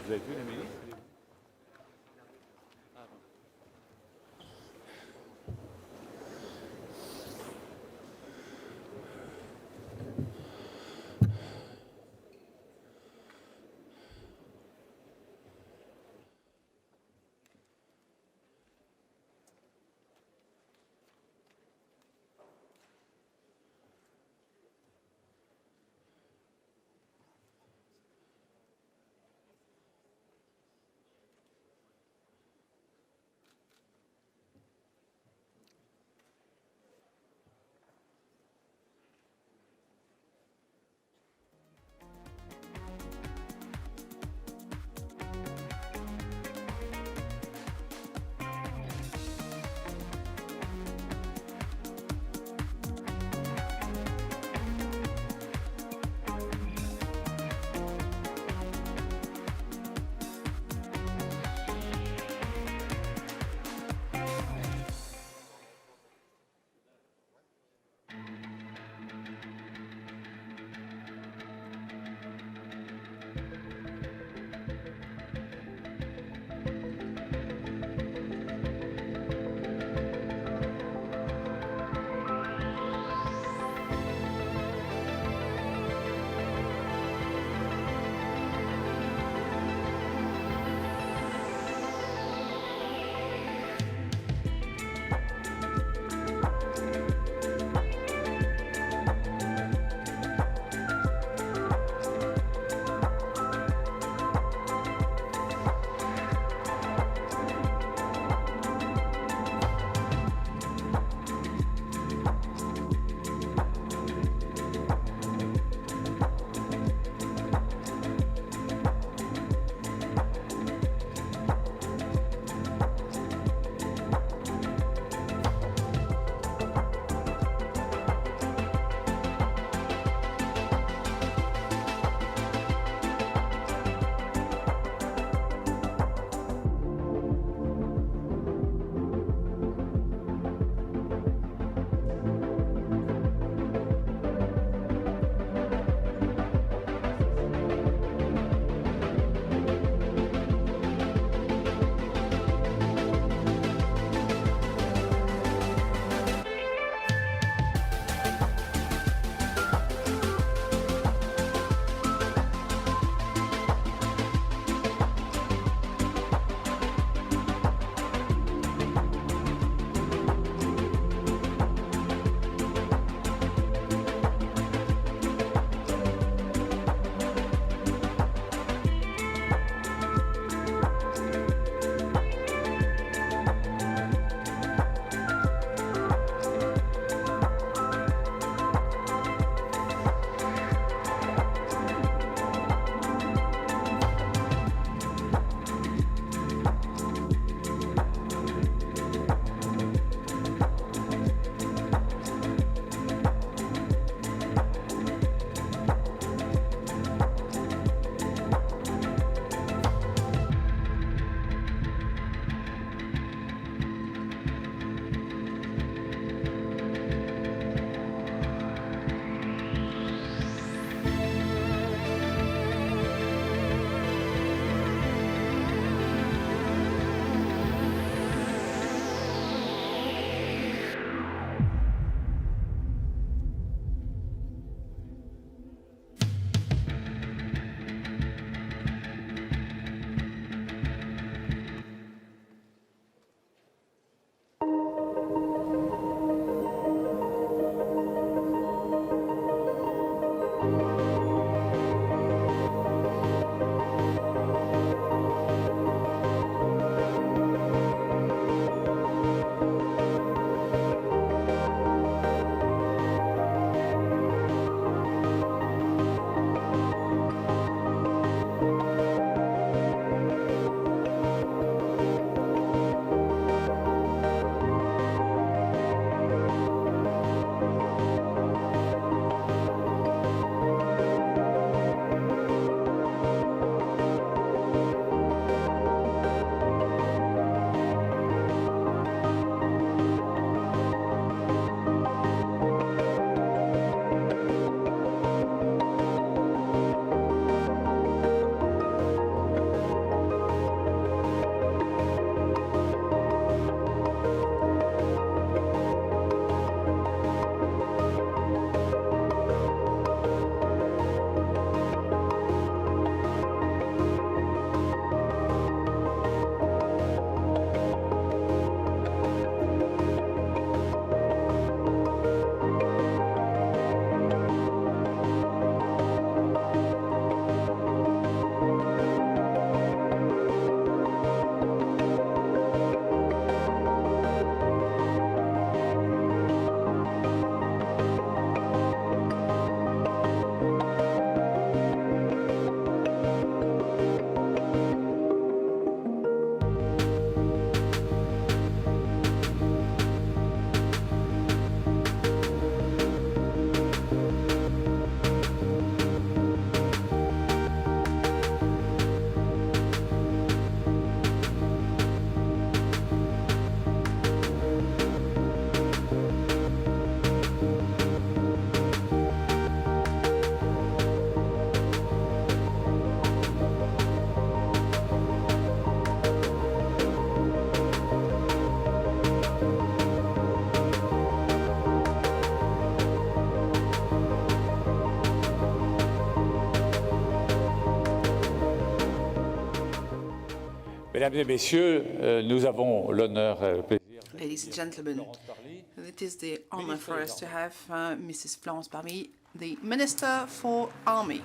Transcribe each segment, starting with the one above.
Vous avez vu la musique? Mesdames et messieurs, nous avons l'honneur et le plaisir. Ladies and gentlemen, it is the honor for us to have Mrs. Florence Parly, the Minister for Army.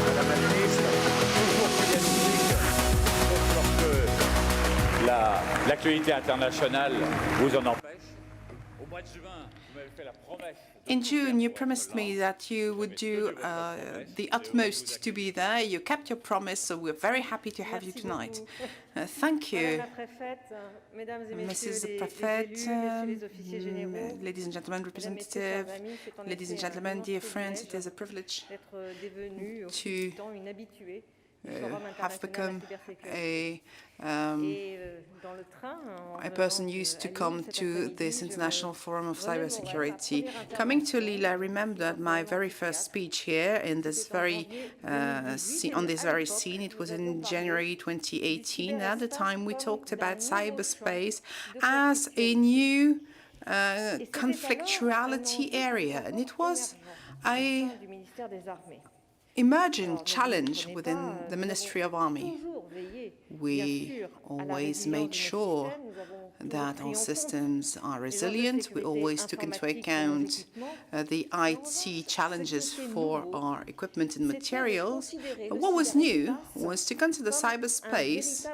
Madame la ministre, toujours fidèle lorsque l'actualité internationale vous en empêche. Au mois de juin, vous m'avez fait la promesse. In June, you promised me that you would do the utmost to be there. You kept your promise, so we're very happy to have you tonight. Thank you, Mrs. Prefect, ladies and gentlemen, representative, ladies and gentlemen, dear friends. It is a privilege to have become a person used to come to this International Forum of Cybersecurity. Coming to Lille, I remembered my very first speech here in this on this very scene. It was in January 2018. At the time, we talked about cyberspace as a new conflictuality area, and it was a emergent challenge within the Ministry of Army. We always made sure that our systems are resilient. We always took into account the IT challenges for our equipment and materials. But what was new was to consider cyberspace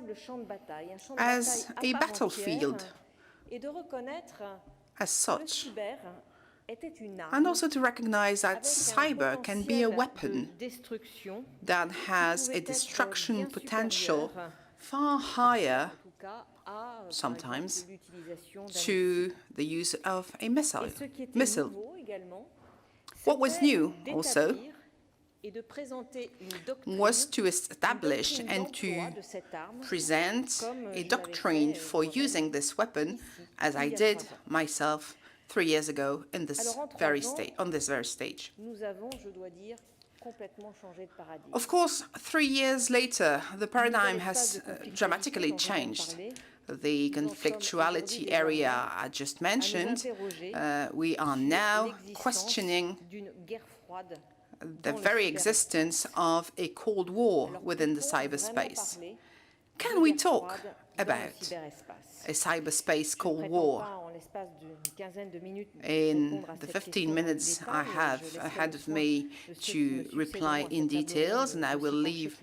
as a battlefield as such, and also to recognize that cyber can be a weapon that has a destruction potential far higher, sometimes, to the use of a missile. What was new, also, was to establish and to present a doctrine for using this weapon, as I did myself 3 years ago in this very on this very stage. Of course, 3 years later, the paradigm has dramatically changed. The conflictuality area I just mentioned, we are now questioning the very existence of a Cold War within the cyberspace. Can we talk about a cyberspace Cold War? In the 15 minutes I have ahead of me to reply in details, and I will leave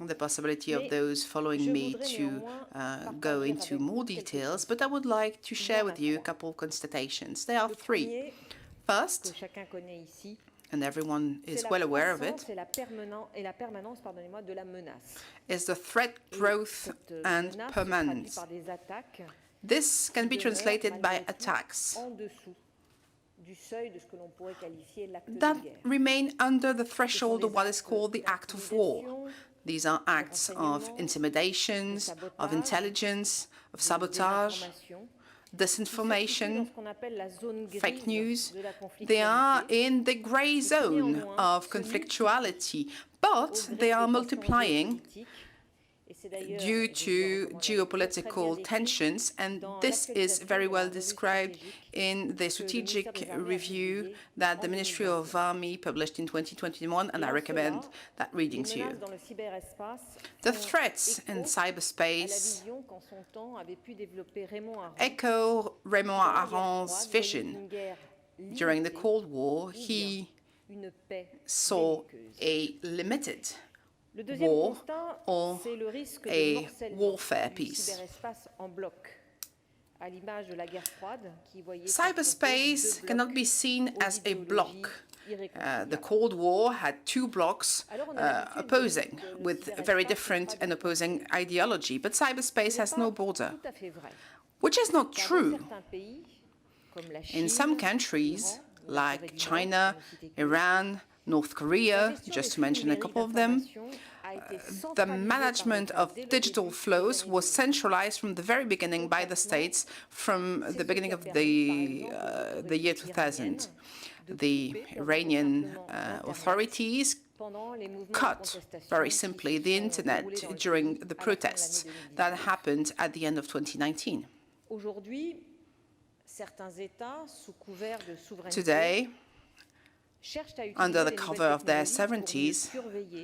the possibility of those following me to go into more details, but I would like to share with you a couple of constatations. There are three. First, and everyone is well aware of it, is the threat growth and permanence. This can be translated by attacks that remain under the threshold of what is called the act of war. These are acts of intimidations, of intelligence, of sabotage, disinformation, fake news. They are in the gray zone of conflictuality, but they are multiplying due to geopolitical tensions, and this is very well described in the strategic review that the Ministry of Army published in 2021, and I recommend that reading to you. The threats in cyberspace echo Raymond Aron's vision. During the Cold War, he saw a limited war or a warfare piece. Cyberspace cannot be seen as a block. The Cold War had two blocks opposing, with very different and opposing ideology, but cyberspace has no border, which is not true. In some countries, like China, Iran, North Korea, just to mention a couple of them, the management of digital flows was centralized from the very beginning by the states, from the beginning of the year 2000. The Iranian authorities cut, very simply, the internet during the protests that happened at the end of 2019. Today, under the cover of their sovereignties,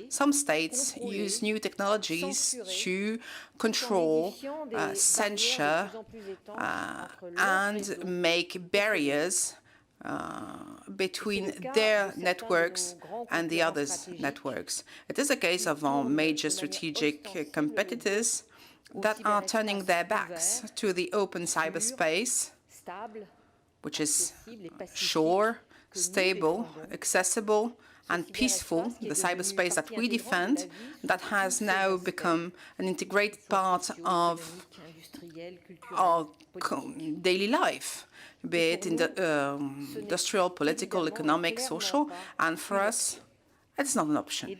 some states use new technologies to control, censure, and make barriers between their networks and the others' networks. It is a case of our major strategic competitors that are turning their backs to the open cyberspace, which is sure, stable, accessible, and peaceful, the cyberspace that we defend, that has now become an integrated part of our daily life, be it in the industrial, political, economic, social, and for us, it's not an option.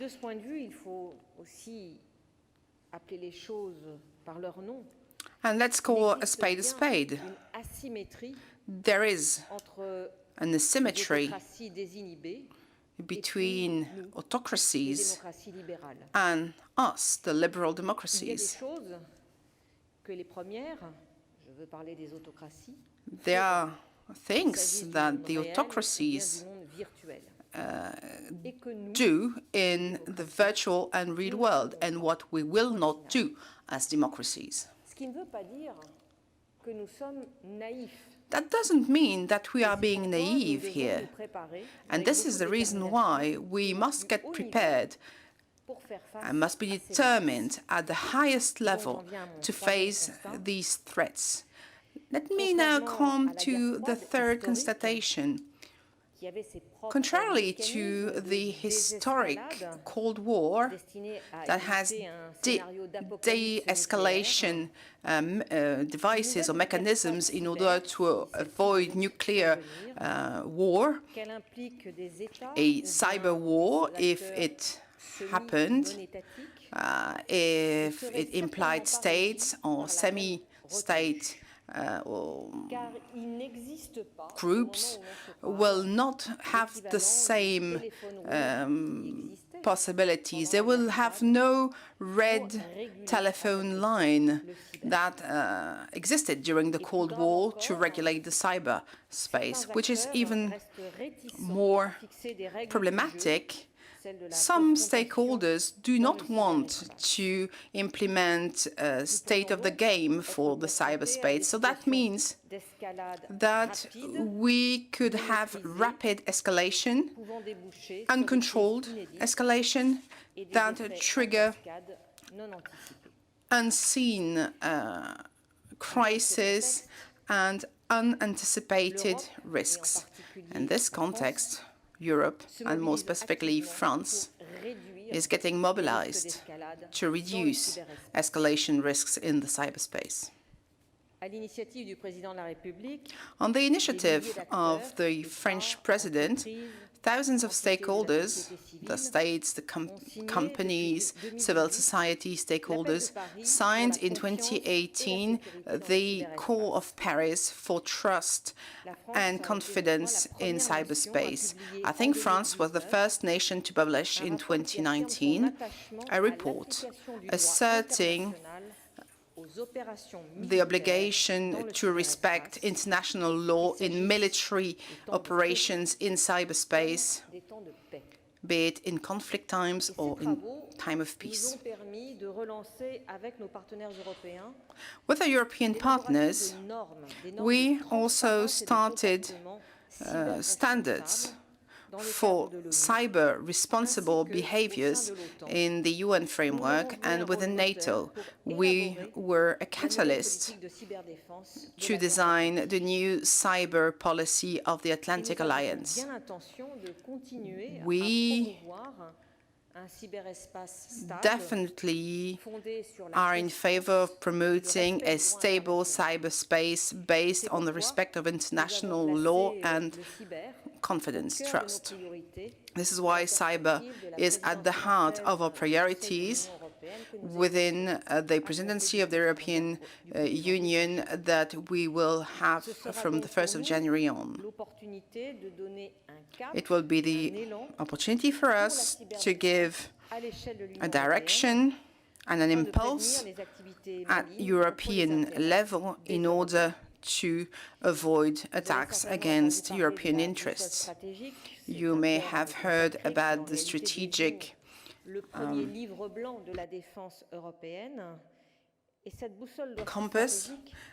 And let's call a spade. There is an asymmetry between autocracies and us, the liberal democracies. There are things that the autocracies do in the virtual and real world, and what we will not do as democracies. That doesn't mean that we are being naive here. And this is the reason why we must get prepared and must be determined at the highest level to face these threats. Let me now come to the third constatation. Contrarily to the historic Cold War that has de-escalation devices or mechanisms in order to avoid nuclear war, a cyber war, if it happened, if it implied states or semi-state or groups, will not have the same possibilities. They will have no red telephone line that existed during the Cold War to regulate the cyberspace, which is even more problematic. Some stakeholders do not want to implement a state of the game for the cyberspace. So that means that we could have rapid escalation, uncontrolled escalation, that trigger unseen crises and unanticipated risks. In this context, Europe, and more specifically France, is getting mobilized to reduce escalation risks in the cyberspace. On the initiative of the French president, thousands of stakeholders, the states, the companies, civil society stakeholders, signed in 2018 the Call of Paris for trust and confidence in cyberspace. I think France was the first nation to publish in 2019 a report asserting the obligation to respect international law in military operations in cyberspace, be it in conflict times or in time of peace. With our European partners, we also started standards for cyber responsible behaviors in the UN framework and within NATO. We were a catalyst to design the new cyber policy of the Atlantic Alliance. We definitely are in favor of promoting a stable cyberspace based on the respect of international law and confidence, trust. This is why cyber is at the heart of our priorities within the presidency of the European Union that we will have from the 1st of January on. It will be the opportunity for us to give a direction and an impulse at European level in order to avoid attacks against European interests. You may have heard about the strategic compass.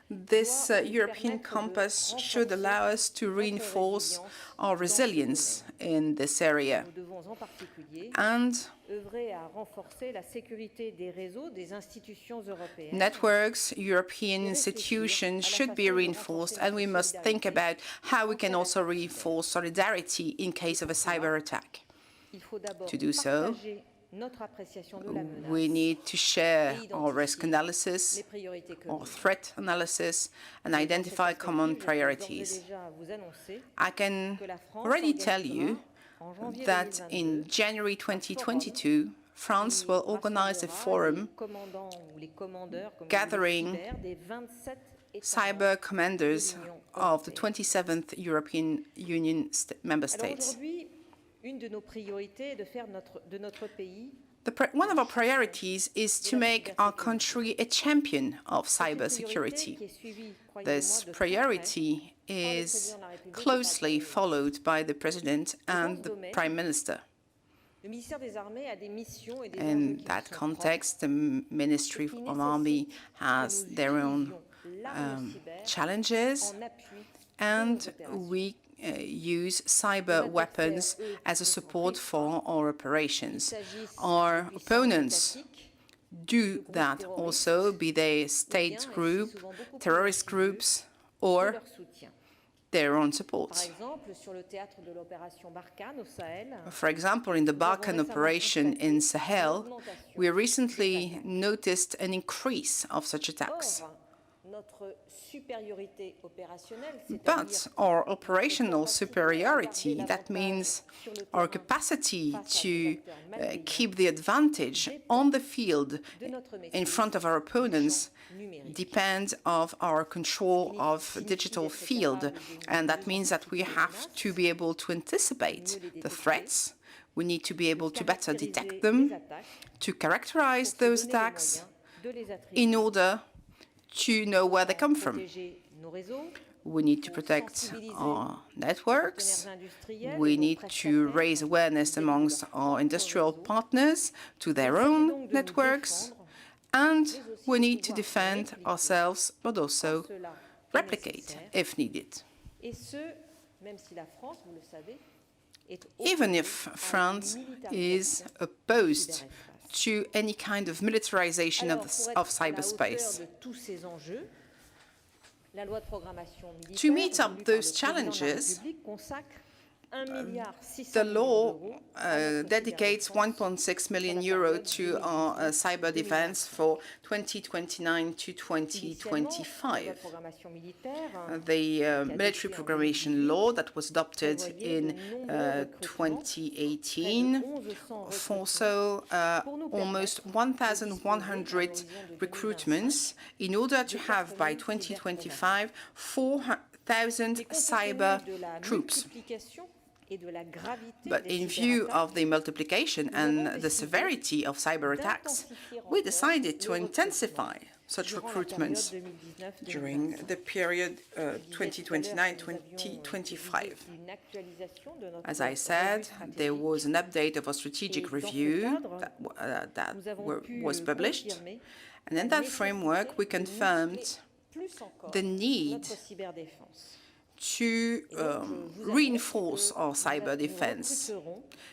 This European compass should allow us to reinforce our resilience in this area and networks, European institutions should be reinforced, and we must think about how we can also reinforce solidarity in case of a cyber attack. To do so, we need to share our risk analysis, our threat analysis, and identify common priorities. I can already tell you that in January 2022, France will organize a forum gathering cyber commanders of the 27th European Union member states. One of our priorities is to make our country a champion of cybersecurity. This priority is closely followed by the President and the Prime Minister. In that context, the Ministry of Army has their own challenges, and we use cyber weapons as a support for our operations. Our opponents do that also, be they state group, terrorist groups, or their own support. For example, in the Barkhane operation in Sahel, we recently noticed an increase of such attacks. But our operational superiority, that means our capacity to keep the advantage on the field in front of our opponents, depends on our control of digital field. And that means that we have to be able to anticipate the threats. We need to be able to better detect them, to characterize those attacks in order to know where they come from. We need to protect our networks. We need to raise awareness amongst our industrial partners to their own networks. And we need to defend ourselves, but also replicate if needed. Even if France is opposed to any kind of militarization of cyberspace. To meet up those challenges, the law dedicates 1.6 million euro to our cyber defense for 2029 to 2025. The military programmation law that was adopted in 2018 foresaw almost 1,100 recruitments in order to have by 2025 4,000 cyber troops. But in view of the multiplication and the severity of cyber attacks, we decided to intensify such recruitments during the period 2029-2025. As I said, there was an update of a strategic review that was published, and in that framework we confirmed the need to reinforce our cyber defense.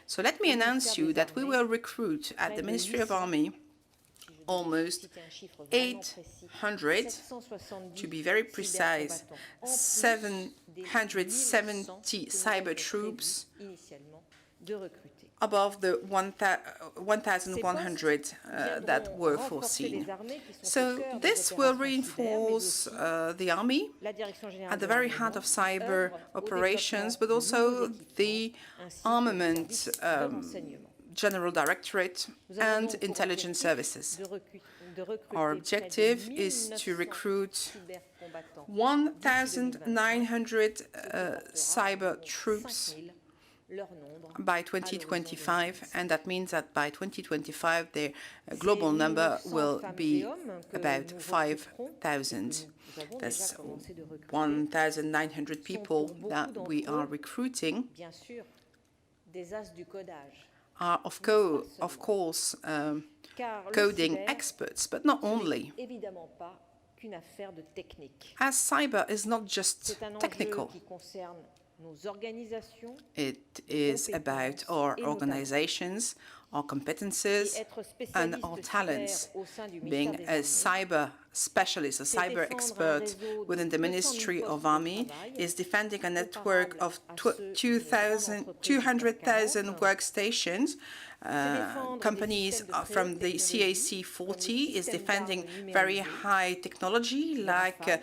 So let me announce you that we will recruit at the Ministry of Army almost 800, to be very precise, 770 cyber troops above the 1,100 that were foreseen. So this will reinforce the army at the very heart of cyber operations, but also the armament General Directorate and intelligence services. Our objective is to recruit 1,900 cyber troops by 2025, and that means that by 2025 the global number will be about 5,000. That's 1,900 people that we are recruiting. are, of course, coding experts, but not only. As cyber is not just technical. It is about our organizations, our competences, and our talents. Being a cyber specialist, a cyber expert within the Ministry of Army is defending a network of 200,000 workstations. Companies from the CAC 40 is defending very high technology like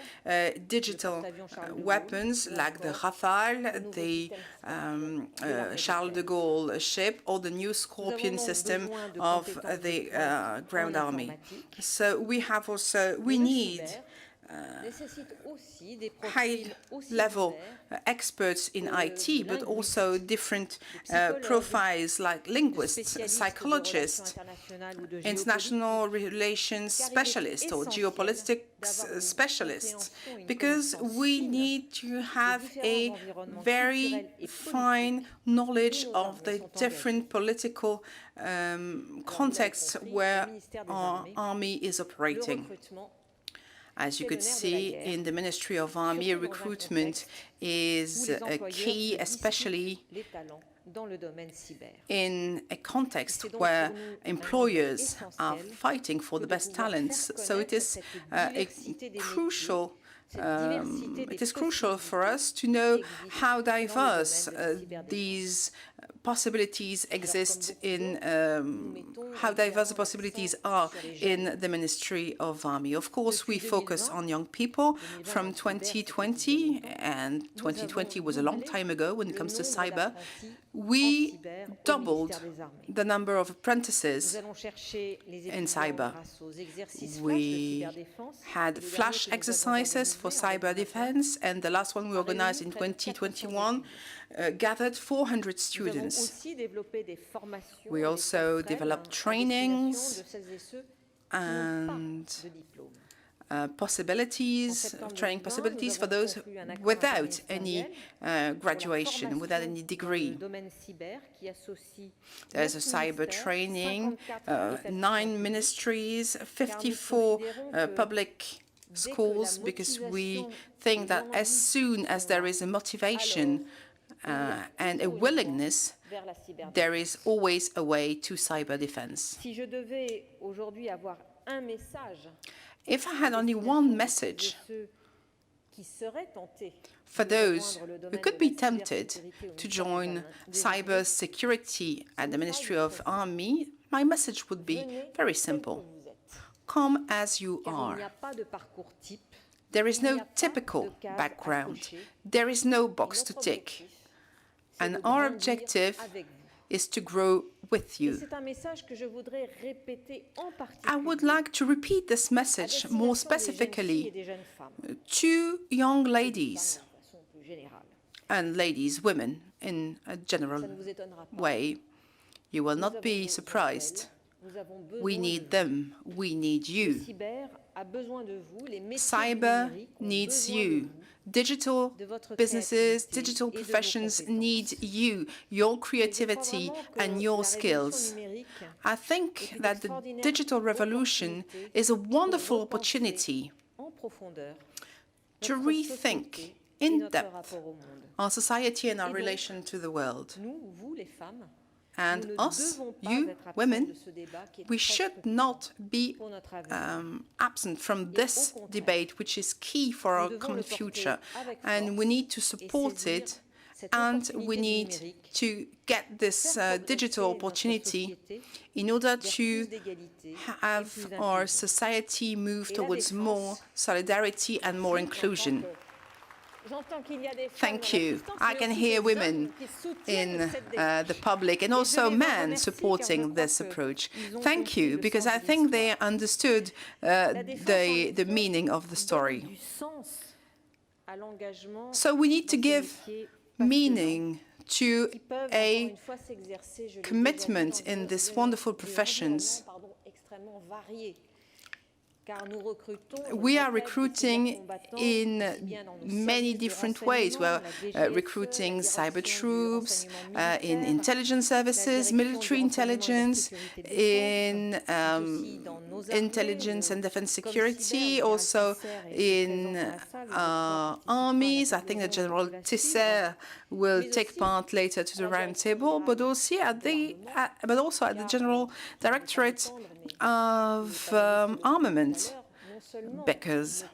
digital weapons like the Rafale, the Charles de Gaulle ship, or the new Scorpion system of the ground army. So we need high-level experts in IT, but also different profiles like linguists, psychologists, international relations specialists, or geopolitics specialists, because we need to have a very fine knowledge of the different political contexts where our army is operating. As you could see, in the Ministry of Army, recruitment is a key, especially in a context where employers are fighting for the best talents. So it is crucial for us to know how diverse these possibilities exist in how diverse the possibilities are in the Ministry of Army. Of course, we focus on young people from 2020, and 2020 was a long time ago when it comes to cyber. We doubled the number of apprentices in cyber. We had flash exercises for cyber defense, and the last one we organized in 2021 gathered 400 students. We also developed trainings and training possibilities for those without any graduation, without any degree. There's a cyber training, 9 ministries, 54 public schools, because we think that as soon as there is a motivation and a willingness, there is always a way to cyber defense. If I had only one message for those who could be tempted to join cyber security at the Ministry of Army, my message would be very simple. Come as you are. There is no typical background. There is no box to tick. And our objective is to grow with you. I would like to repeat this message more specifically to young ladies and women in a general way. You will not be surprised. We need them. We need you. Cyber needs you. Digital businesses, digital professions need you, your creativity and your skills. I think that the digital revolution is a wonderful opportunity to rethink in depth our society and our relation to the world. And us, you, women, we should not be absent from this debate, which is key for our common future. And we need to support it, and we need to get this digital opportunity in order to have our society move towards more solidarity and more inclusion. Thank you. I can hear women in the public and also men supporting this approach. Thank you, because I think they understood the meaning of the story. So we need to give meaning to a commitment in these wonderful professions. We are recruiting in many different ways. We're recruiting cyber troops, in intelligence services, military intelligence, in intelligence and defense security, also in armies. I think that General Tisser will take part later to the round table, but also at the General Directorate of Armament, because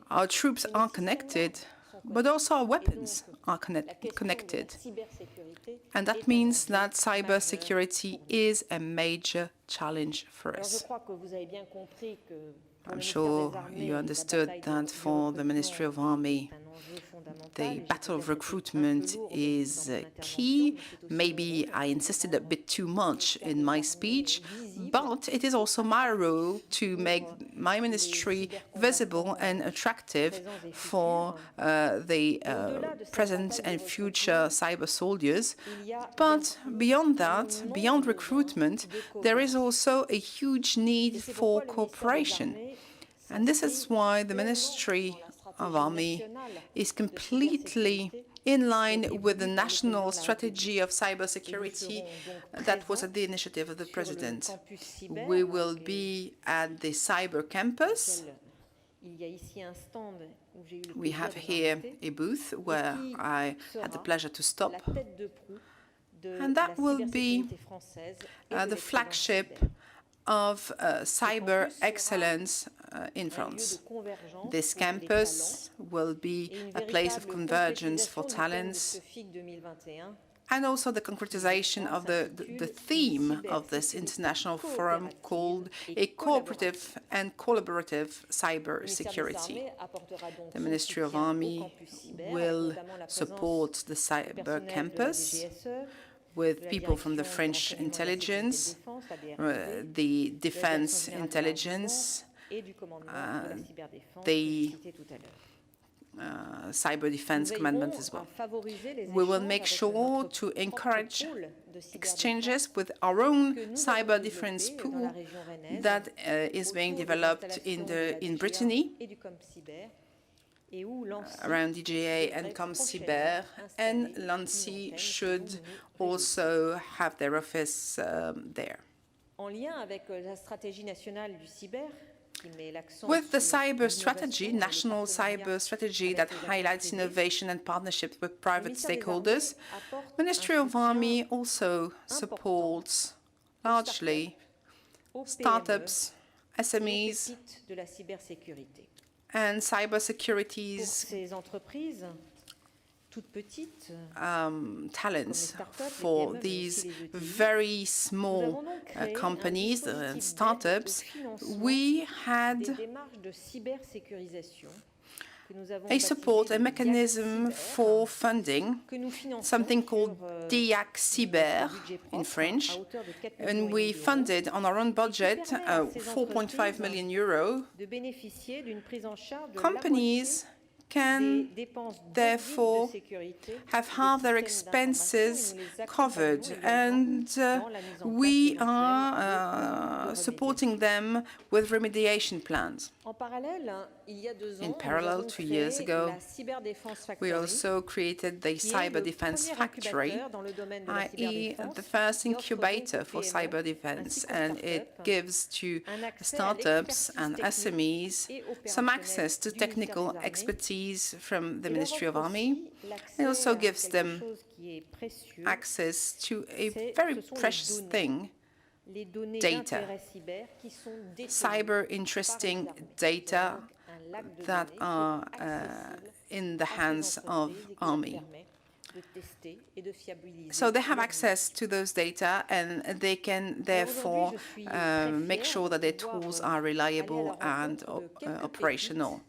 our troops are connected, but also our weapons are connected. And that means that cybersecurity is a major challenge for us. I'm sure you understood that for the Ministry of Army, the battle of recruitment is key. Maybe I insisted a bit too much in my speech, but it is also my role to make my ministry visible and attractive for the present and future cyber soldiers. But beyond that, beyond recruitment, there is also a huge need for cooperation. And this is why the Ministry of Army is completely in line with the national strategy of cybersecurity that was at the initiative of the President. We will be at the cyber campus. We have here a booth where I had the pleasure to stop. And that will be the flagship of cyber excellence in France. This campus will be a place of convergence for talents, and also the concretization of the theme of this international forum called a cooperative and collaborative cyber security. The Ministry of Army will support the cyber campus with people from the French intelligence, the defense intelligence, the cyber defense commandment as well. We will make sure to encourage exchanges with our own cyber defense pool that is being developed in Brittany, around DGA and ComCyber, and Lancy should also have their office there. With the cyber strategy, national cyber strategy that highlights innovation and partnerships with private stakeholders, Ministry of Army also supports largely startups, SMEs, and cybersecurity's talents for these very small companies and startups. We had a support, a mechanism for funding, something called DIAC Cyber in French, and we funded on our own budget 4.5 million euro. Companies can therefore have half their expenses covered, and we are supporting them with remediation plans. In parallel, 2 years ago, we also created the Cyber Defense Factory, i.e. the first incubator for cyber defense, and it gives to startups and SMEs some access to technical expertise from the Ministry of Army. It also gives them access to a very precious thing, data, cyber interesting data that are in the hands of Army. So they have access to those data, and they can therefore make sure that their tools are reliable and operational.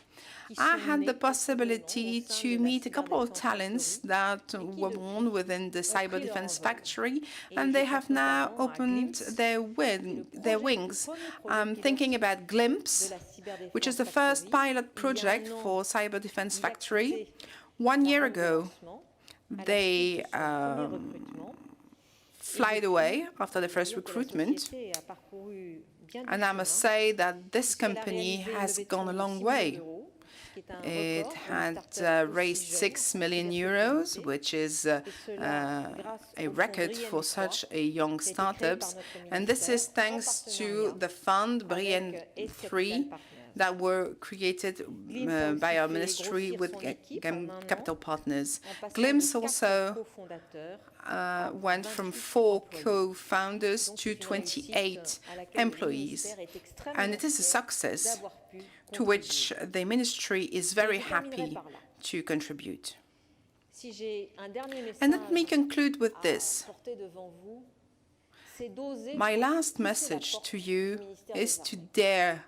I had the possibility to meet a couple of talents that were born within the Cyber Defense Factory, and they have now opened their wings. I'm thinking about Glimpse, which is the first pilot project for Cyber Defense Factory. 1 year ago, they flied away after the first recruitment. And I must say that this company has gone a long way. It had raised 6 million euros, which is a record for such a young startups. And this is thanks to the fund BRIEN3 that were created by our ministry with capital partners. Glimpse also went from 4 co-founders to 28 employees. And it is a success to which the ministry is very happy to contribute. And let me conclude with this. My last message to you is to dare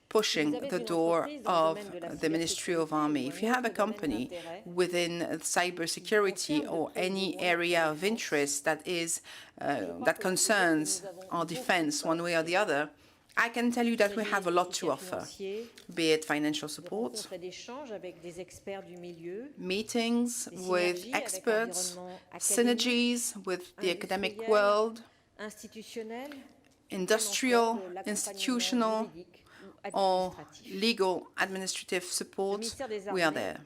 pushing the door of the Ministry of Army. If you have a company within cybersecurity or any area of interest that concerns our defense one way or the other, I can tell you that we have a lot to offer, be it financial support, meetings with experts, synergies with the academic world, industrial, institutional, or legal administrative support. We are there.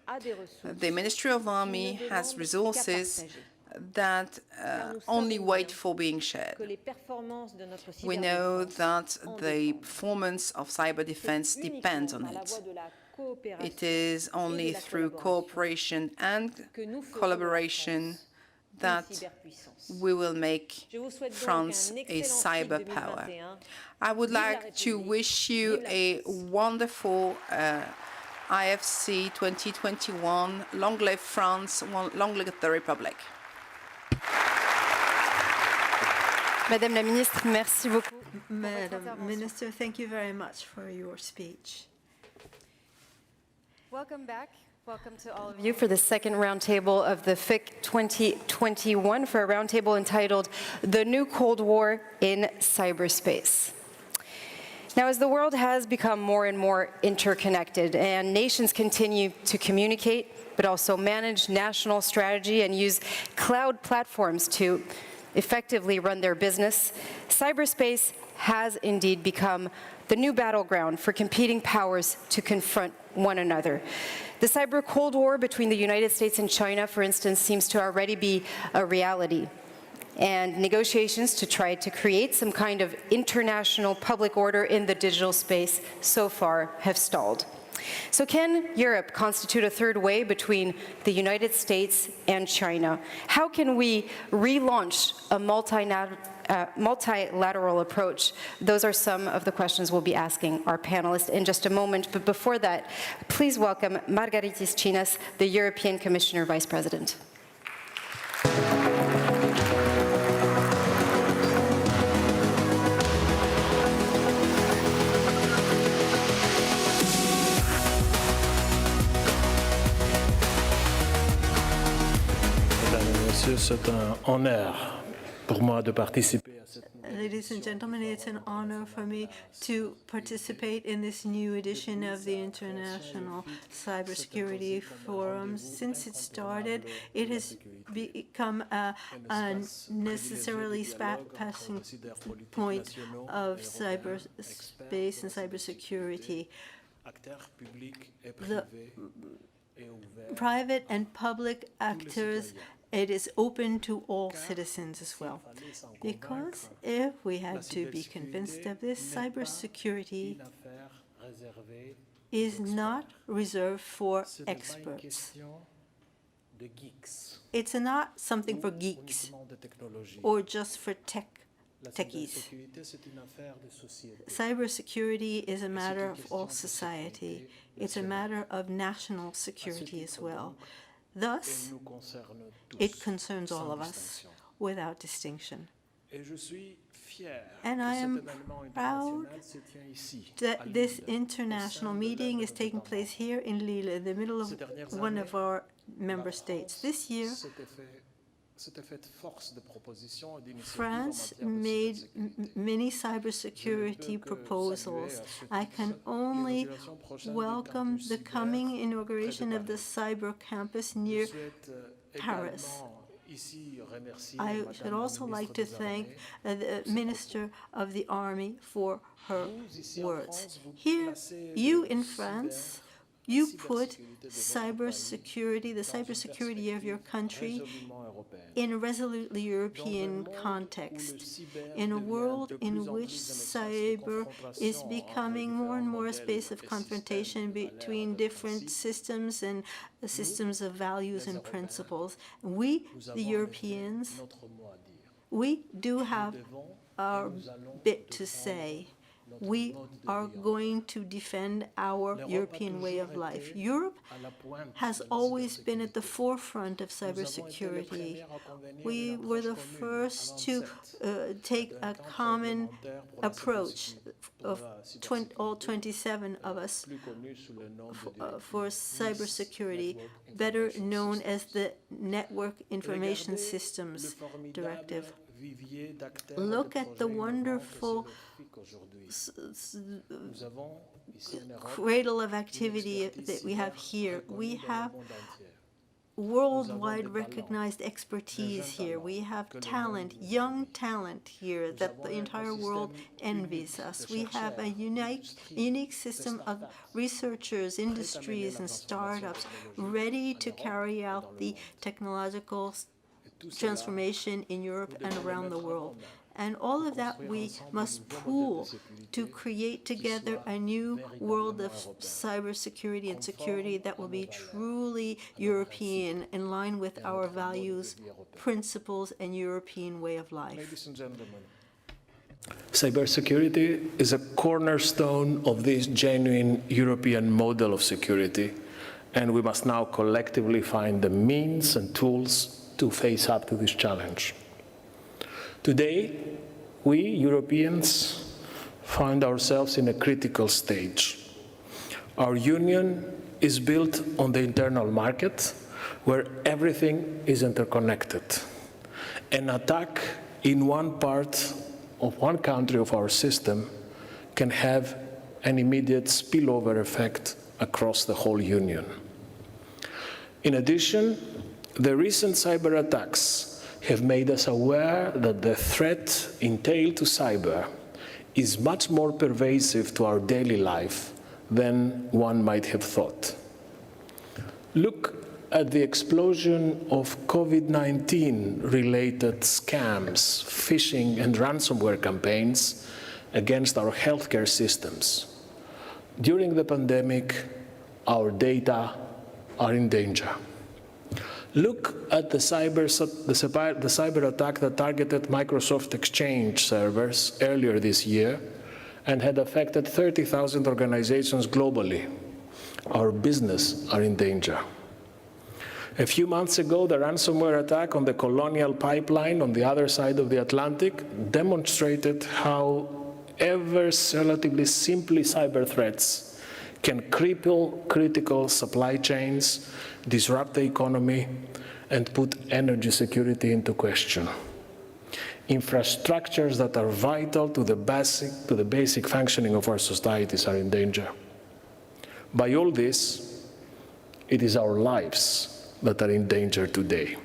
The Ministry of Army has resources that only wait for being shared. We know that the performance of cyber defense depends on it. It is only through cooperation and collaboration that we will make France a cyber power. I would like to wish you a wonderful IFC 2021. Long live France, long live the Republic. Madame la Ministre, merci beaucoup. Madam Minister, thank you very much for your speech. Welcome back. Welcome to all of you for the second roundtable of the FIC 2021 for a roundtable entitled The New Cold War in Cyberspace. Now, as the world has become more and more interconnected and nations continue to communicate, but also manage national strategy and use cloud platforms to effectively run their business, cyberspace has indeed become the new battleground for competing powers to confront one another. The cyber Cold War between the United States and China, for instance, seems to already be a reality. And negotiations to try to create some kind of international public order in the digital space so far have stalled. So can Europe constitute a third way between the United States and China? How can we relaunch a multilateral approach? Those are some of the questions we'll be asking our panelists in just a moment. But before that, please welcome Margaritis Chinas, the European Commissioner Vice President. C'est un honneur pour moi de participer à cette Ladies and gentlemen, it's an honor for me to participate in this new edition of the International Cybersecurity Forum. Since it started, it has become a necessarily passing point of cyberspace and cybersecurity. The private and public actors, it is open to all citizens as well. Because if we have to be convinced of this, cybersecurity is not reserved for experts. It's not something for geeks or just for techies. Cybersecurity is a matter of all society. It's a matter of national security as well. Thus, it concerns all of us without distinction. And I am proud that this international meeting is taking place here in Lille, in the middle of one of our member states. This year, France made many cybersecurity proposals. I can only welcome the coming inauguration of the cyber campus near Paris. I should also like to thank the Minister of the Army for her words. Here, you in France, you put cybersecurity, the cybersecurity of your country, in a resolutely European context, in a world in which cyber is becoming more and more a space of confrontation between different systems and systems of values and principles. We, the Europeans, we do have our bit to say. We are going to defend our European way of life. Europe has always been at the forefront of cybersecurity. We were the first to take a common approach of all 27 of us for cybersecurity, better known as the Network Information Systems Directive. Look at the wonderful cradle of activity that we have here. We have worldwide recognized expertise here. We have talent, young talent here that the entire world envies us. We have a unique system of researchers, industries, and startups ready to carry out the technological transformation in Europe and around the world. And all of that we must pool to create together a new world of cybersecurity and security that will be truly European, in line with our values, principles, and European way of life. Ladies and gentlemen, cybersecurity is a cornerstone of this genuine European model of security, and we must now collectively find the means and tools to face up to this challenge. Today, we Europeans find ourselves in a critical stage. Our union is built on the internal market, where everything is interconnected. An attack in one part of one country of our system can have an immediate spillover effect across the whole union. In addition, the recent cyber attacks have made us aware that the threat entailed to cyber is much more pervasive to our daily life than one might have thought. Look at the explosion of COVID-19 related scams, phishing, and ransomware campaigns against our healthcare systems. During the pandemic, our data are in danger. Look at the cyber attack that targeted Microsoft Exchange servers earlier this year and had affected 30,000 organizations globally. Our business are in danger. A few months ago, the ransomware attack on the Colonial Pipeline on the other side of the Atlantic demonstrated how ever relatively simply cyber threats can cripple critical supply chains, disrupt the economy, and put energy security into question. Infrastructures that are vital to the basic functioning of our societies are in danger. By all this, it is our lives that are in danger today.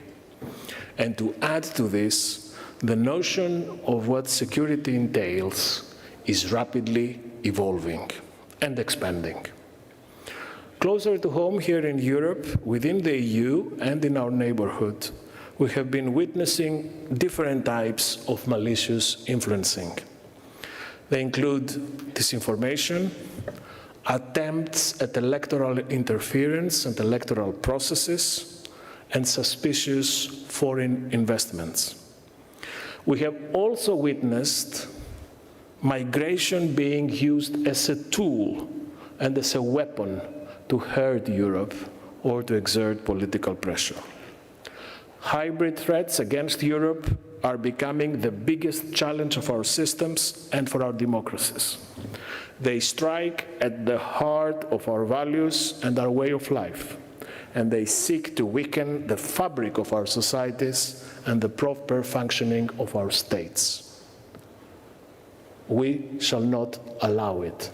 And to add to this, the notion of what security entails is rapidly evolving and expanding. Closer to home here in Europe, within the EU and in our neighborhood, we have been witnessing different types of malicious influencing. They include disinformation, attempts at electoral interference and electoral processes, and suspicious foreign investments. We have also witnessed migration being used as a tool and as a weapon to hurt Europe or to exert political pressure. Hybrid threats against Europe are becoming the biggest challenge of our systems and for our democracies. They strike at the heart of our values and our way of life, and they seek to weaken the fabric of our societies and the proper functioning of our states. We shall not allow it.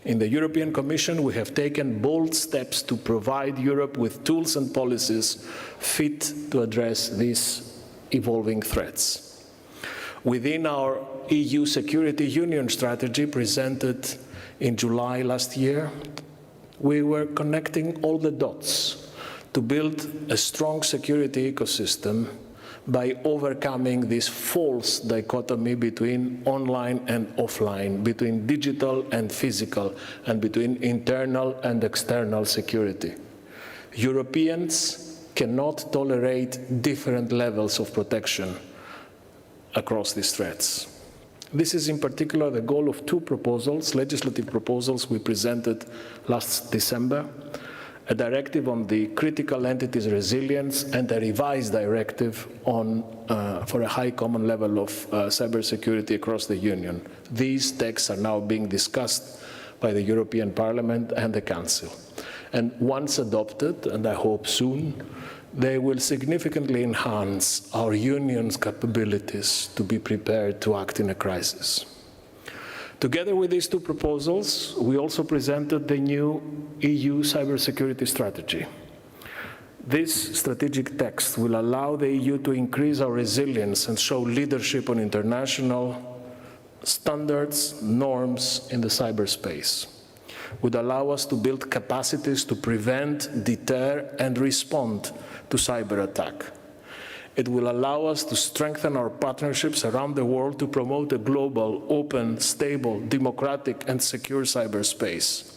In the European Commission, we have taken bold steps to provide Europe with tools and policies fit to address these evolving threats. Within our EU Security Union strategy presented in July last year, we were connecting all the dots to build a strong security ecosystem by overcoming this false dichotomy between online and offline, between digital and physical, and between internal and external security. Europeans cannot tolerate different levels of protection across these threats. This is in particular the goal of two proposals, legislative proposals we presented last December, a directive on the critical entities resilience and a revised directive on, for a high common level of cybersecurity across the Union. These texts are now being discussed by the European Parliament and the Council. And once adopted, and I hope soon, they will significantly enhance our Union's capabilities to be prepared to act in a crisis. Together with these two proposals, we also presented the new EU cybersecurity strategy. This strategic text will allow the EU to increase our resilience and show leadership on international standards, norms in the cyberspace. Would allow us to build capacities to prevent, deter, and respond to cyber attack. It will allow us to strengthen our partnerships around the world to promote a global, open, stable, democratic, and secure cyberspace,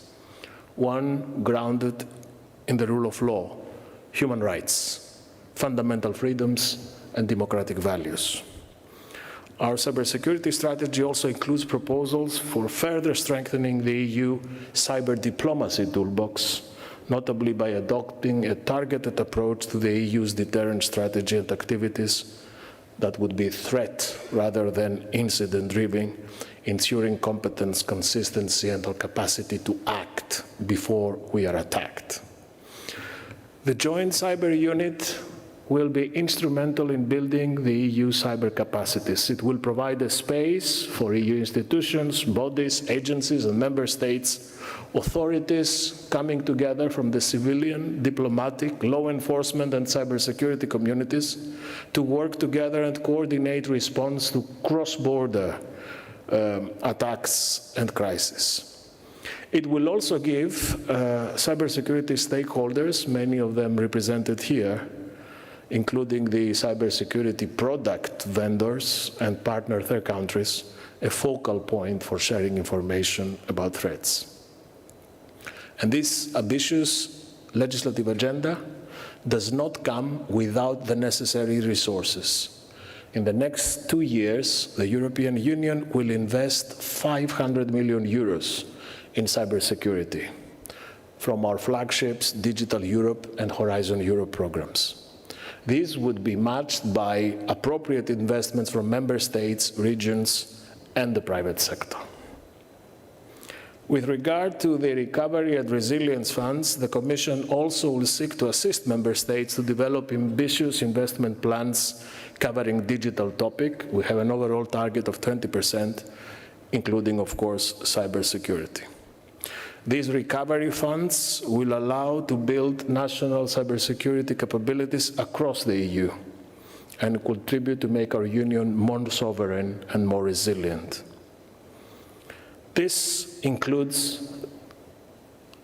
one grounded in the rule of law, human rights, fundamental freedoms, and democratic values. Our cybersecurity strategy also includes proposals for further strengthening the EU cyber diplomacy toolbox, notably by adopting a targeted approach to the EU's deterrent strategy and activities that would be threat rather than incident-driven, ensuring competence, consistency, and our capacity to act before we are attacked. The joint cyber unit will be instrumental in building the EU cyber capacities. It will provide a space for EU institutions, bodies, agencies, and member states, authorities coming together from the civilian, diplomatic, law enforcement, and cybersecurity communities to work together and coordinate response to cross-border attacks and crises. It will also give cybersecurity stakeholders, many of them represented here, including the cybersecurity product vendors and partner third countries, a focal point for sharing information about threats. And this ambitious legislative agenda does not come without the necessary resources. In the next 2 years, the European Union will invest 500 million euros in cybersecurity from our flagships, Digital Europe and Horizon Europe programs. These would be matched by appropriate investments from member states, regions, and the private sector. With regard to the recovery and resilience funds, the Commission also will seek to assist member states to develop ambitious investment plans covering digital topic. We have an overall target of 20%, including, of course, cybersecurity. These recovery funds will allow to build national cybersecurity capabilities across the EU and contribute to make our union more sovereign and more resilient. This includes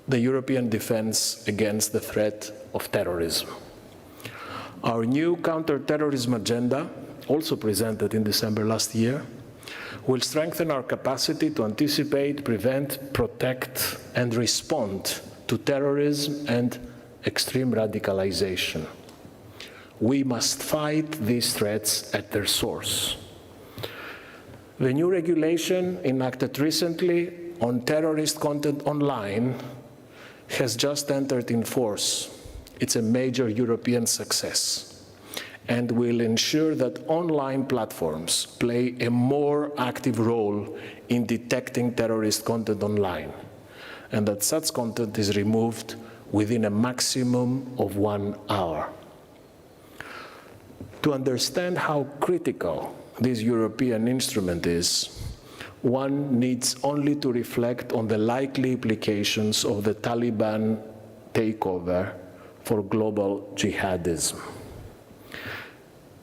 the European defense against the threat of terrorism. Our new counter-terrorism agenda, also presented in December last year, will strengthen our capacity to anticipate, prevent, protect, and respond to terrorism and extreme radicalization. We must fight these threats at their source. The new regulation enacted recently on terrorist content online has just entered in force. It's a major European success and will ensure that online platforms play a more active role in detecting terrorist content online, and that such content is removed within a maximum of 1 hour. To understand how critical this European instrument is, one needs only to reflect on the likely implications of the Taliban takeover for global jihadism.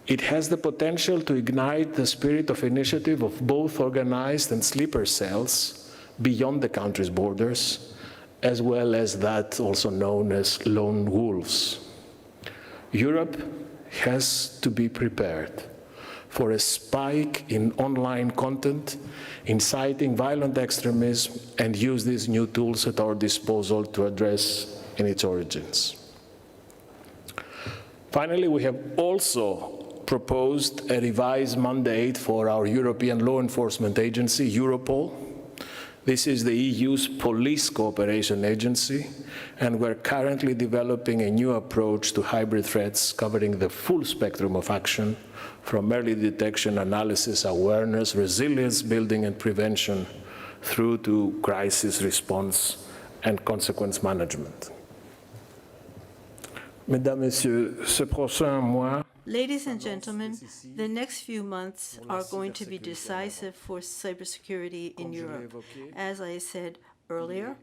It has the potential to ignite the spirit of initiative of both organized and sleeper cells beyond the country's borders, as well as that also known as lone wolves. Europe has to be prepared for a spike in online content inciting violent extremism and use these new tools at our disposal to address in its origins. Finally, we have also proposed a revised mandate for our European law enforcement agency, Europol. This is the EU's police cooperation agency, and we're currently developing a new approach to hybrid threats covering the full spectrum of action, from early detection, analysis, awareness, resilience building and prevention, through to crisis response and consequence management. Mesdames, Messieurs, ce prochain mois, Ladies and gentlemen, the next few months are going to be decisive for cybersecurity in Europe. As I said earlier,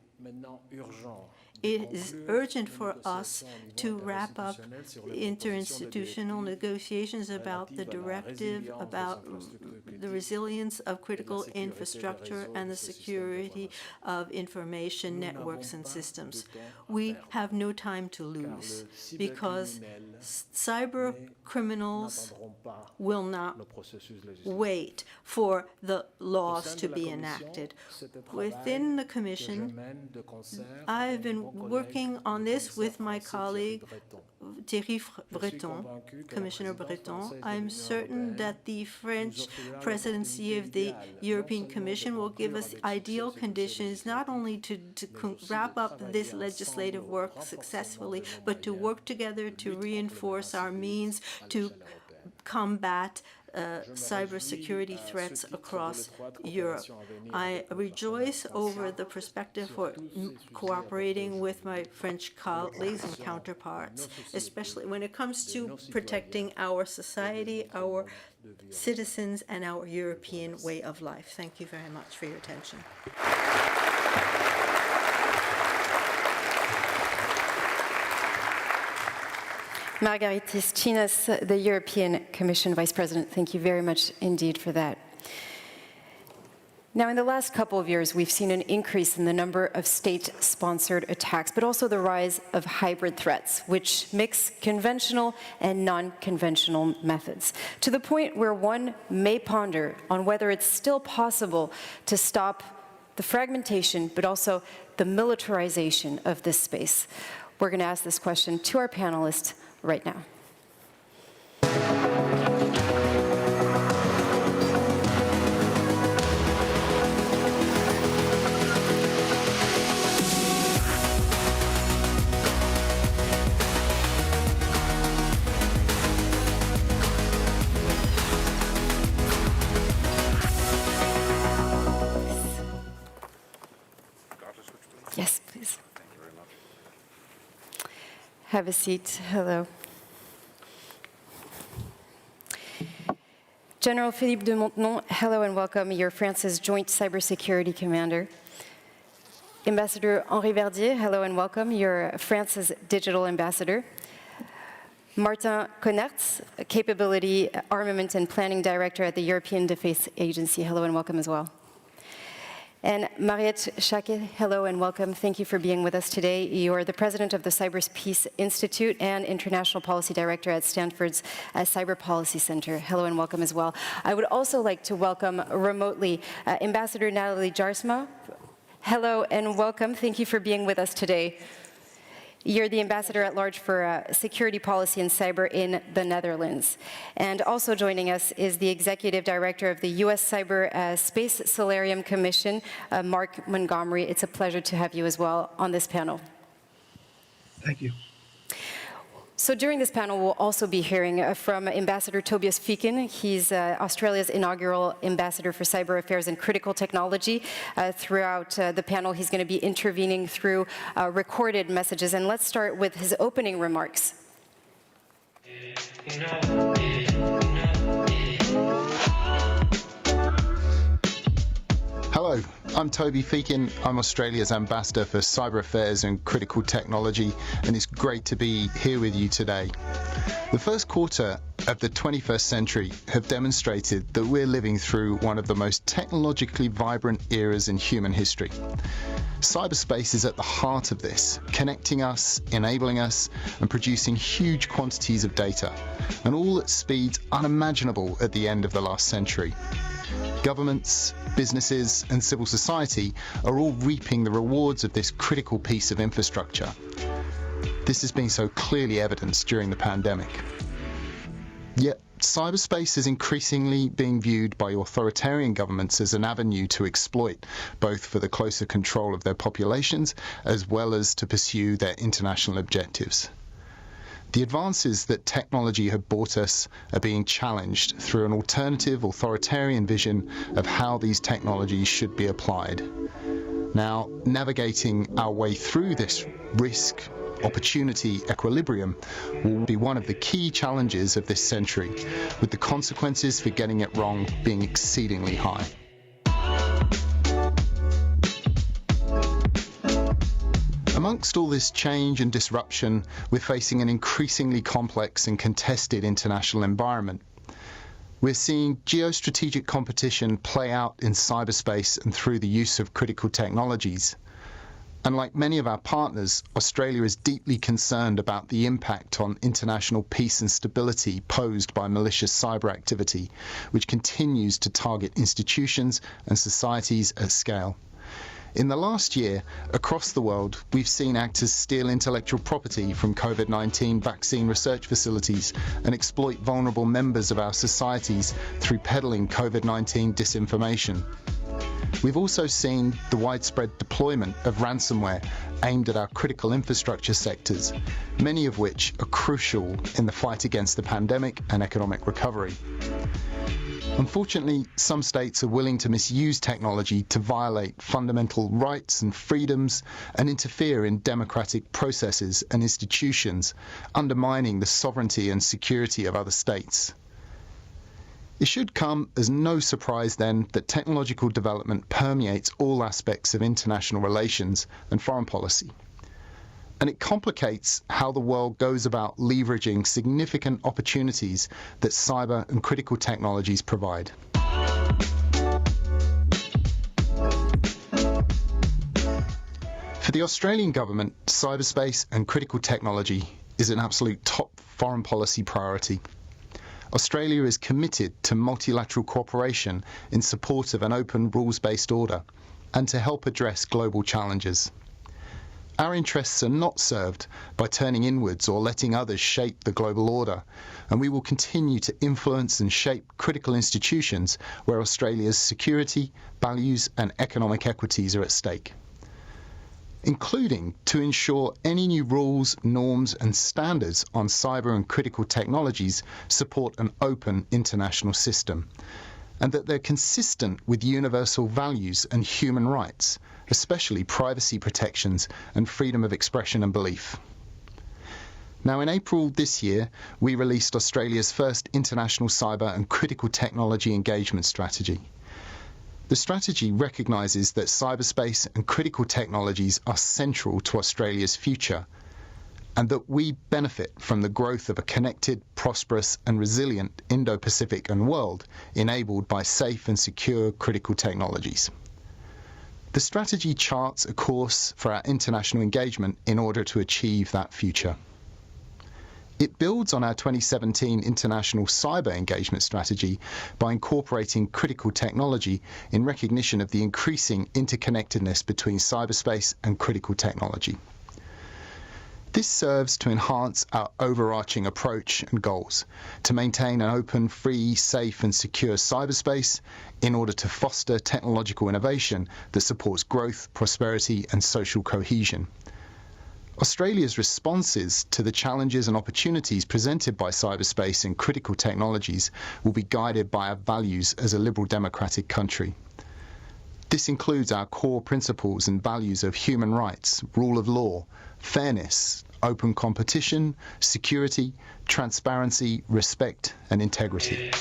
it is urgent for us to wrap up interinstitutional negotiations about the directive about the resilience of critical infrastructure and the security of information networks and systems. We have no time to lose because cyber criminals will not wait for the laws to be enacted. Within the Commission, I've been working on this with my colleague Thierry Breton, Commissioner Breton. I'm certain that the French presidency of the European Commission will give us ideal conditions not only to wrap up this legislative work successfully, but to work together to reinforce our means to combat cybersecurity threats across Europe. I rejoice over the perspective for cooperating with my French colleagues and counterparts, especially when it comes to protecting our society, our citizens, and our European way of life. Thank you very much for your attention. Margaritis Chinas, the European Commission Vice President, thank you very much indeed for that. Now, in the last couple of years, we've seen an increase in the number of state-sponsored attacks, but also the rise of hybrid threats, which mix conventional and non-conventional methods, to the point where one may ponder on whether it's still possible to stop the fragmentation, but also the militarization of this space. We're going to ask this question to our panelists right now. Yes, please. Have a seat. Hello. General Philippe de Montenon, hello and welcome. You're France's Joint Cybersecurity Commander. Ambassador Henri Verdier, hello and welcome. You're France's Digital Ambassador. Martin Connertz, Capability, Armament and Planning Director at the European Defense Agency, hello and welcome as well. And Mariette Schaake, hello and welcome. Thank you for being with us today. You're the president of the Cyberspace Institute and International Policy Director at Stanford's Cyber Policy Center. Hello and welcome as well. I would also like to welcome remotely Ambassador Nathalie Jarsma. Hello and welcome. Thank you for being with us today. You're the ambassador at large for security policy and cyber in the Netherlands. And also joining us is the executive director of the U.S. Cyber Space Solarium Commission, Mark Montgomery. It's a pleasure to have you as well on this panel. Thank you. So during this panel, we'll also be hearing from Ambassador Tobias Fieken. He's Australia's inaugural ambassador for cyber affairs and critical technology. Throughout the panel, he's going to be intervening through recorded messages. And let's start with his opening remarks. Hello, I'm Toby Feakin. I'm Australia's Ambassador for Cyber Affairs and Critical Technology, and it's great to be here with you today. The first quarter of the 21st century have demonstrated that we're living through one of the most technologically vibrant eras in human history. Cyberspace is at the heart of this, connecting us, enabling us, and producing huge quantities of data, and all at speeds unimaginable at the end of the last century. Governments, businesses, and civil society are all reaping the rewards of this critical piece of infrastructure. This has been so clearly evidenced during the pandemic. Yet, cyberspace is increasingly being viewed by authoritarian governments as an avenue to exploit, both for the closer control of their populations, as well as to pursue their international objectives. The advances that technology have brought us are being challenged through an alternative authoritarian vision of how these technologies should be applied. Now, navigating our way through this risk-opportunity equilibrium will be one of the key challenges of this century, with the consequences for getting it wrong being exceedingly high. Amongst all this change and disruption, we're facing an increasingly complex and contested international environment. We're seeing geostrategic competition play out in cyberspace and through the use of critical technologies. And like many of our partners, Australia is deeply concerned about the impact on international peace and stability posed by malicious cyber activity, which continues to target institutions and societies at scale. In the last year, across the world, we've seen actors steal intellectual property from COVID-19 vaccine research facilities and exploit vulnerable members of our societies through peddling COVID-19 disinformation. We've also seen the widespread deployment of ransomware aimed at our critical infrastructure sectors, many of which are crucial in the fight against the pandemic and economic recovery. Unfortunately, some states are willing to misuse technology to violate fundamental rights and freedoms and interfere in democratic processes and institutions, undermining the sovereignty and security of other states. It should come as no surprise then that technological development permeates all aspects of international relations and foreign policy. And it complicates how the world goes about leveraging significant opportunities that cyber and critical technologies provide. For the Australian government, cyberspace and critical technology is an absolute top foreign policy priority. Australia is committed to multilateral cooperation in support of an open rules-based order and to help address global challenges. Our interests are not served by turning inwards or letting others shape the global order, and we will continue to influence and shape critical institutions where Australia's security, values and economic equities are at stake, including to ensure any new rules, norms and standards on cyber and critical technologies support an open international system, and that they're consistent with universal values and human rights, especially privacy protections and freedom of expression and belief. Now, in April this year, we released Australia's first international cyber and critical technology engagement strategy. The strategy recognises that cyberspace and critical technologies are central to Australia's future, and that we benefit from the growth of a connected, prosperous and resilient Indo-Pacific and world enabled by safe and secure critical technologies. The strategy charts a course for our international engagement in order to achieve that future. It builds on our 2017 International Cyber Engagement Strategy by incorporating critical technology in recognition of the increasing interconnectedness between cyberspace and critical technology. This serves to enhance our overarching approach and goals, to maintain an open, free, safe and secure cyberspace in order to foster technological innovation that supports growth, prosperity and social cohesion. Australia's responses to the challenges and opportunities presented by cyberspace and critical technologies will be guided by our values as a liberal democratic country. This includes our core principles and values of human rights, rule of law, fairness, open competition, security, transparency, respect and integrity.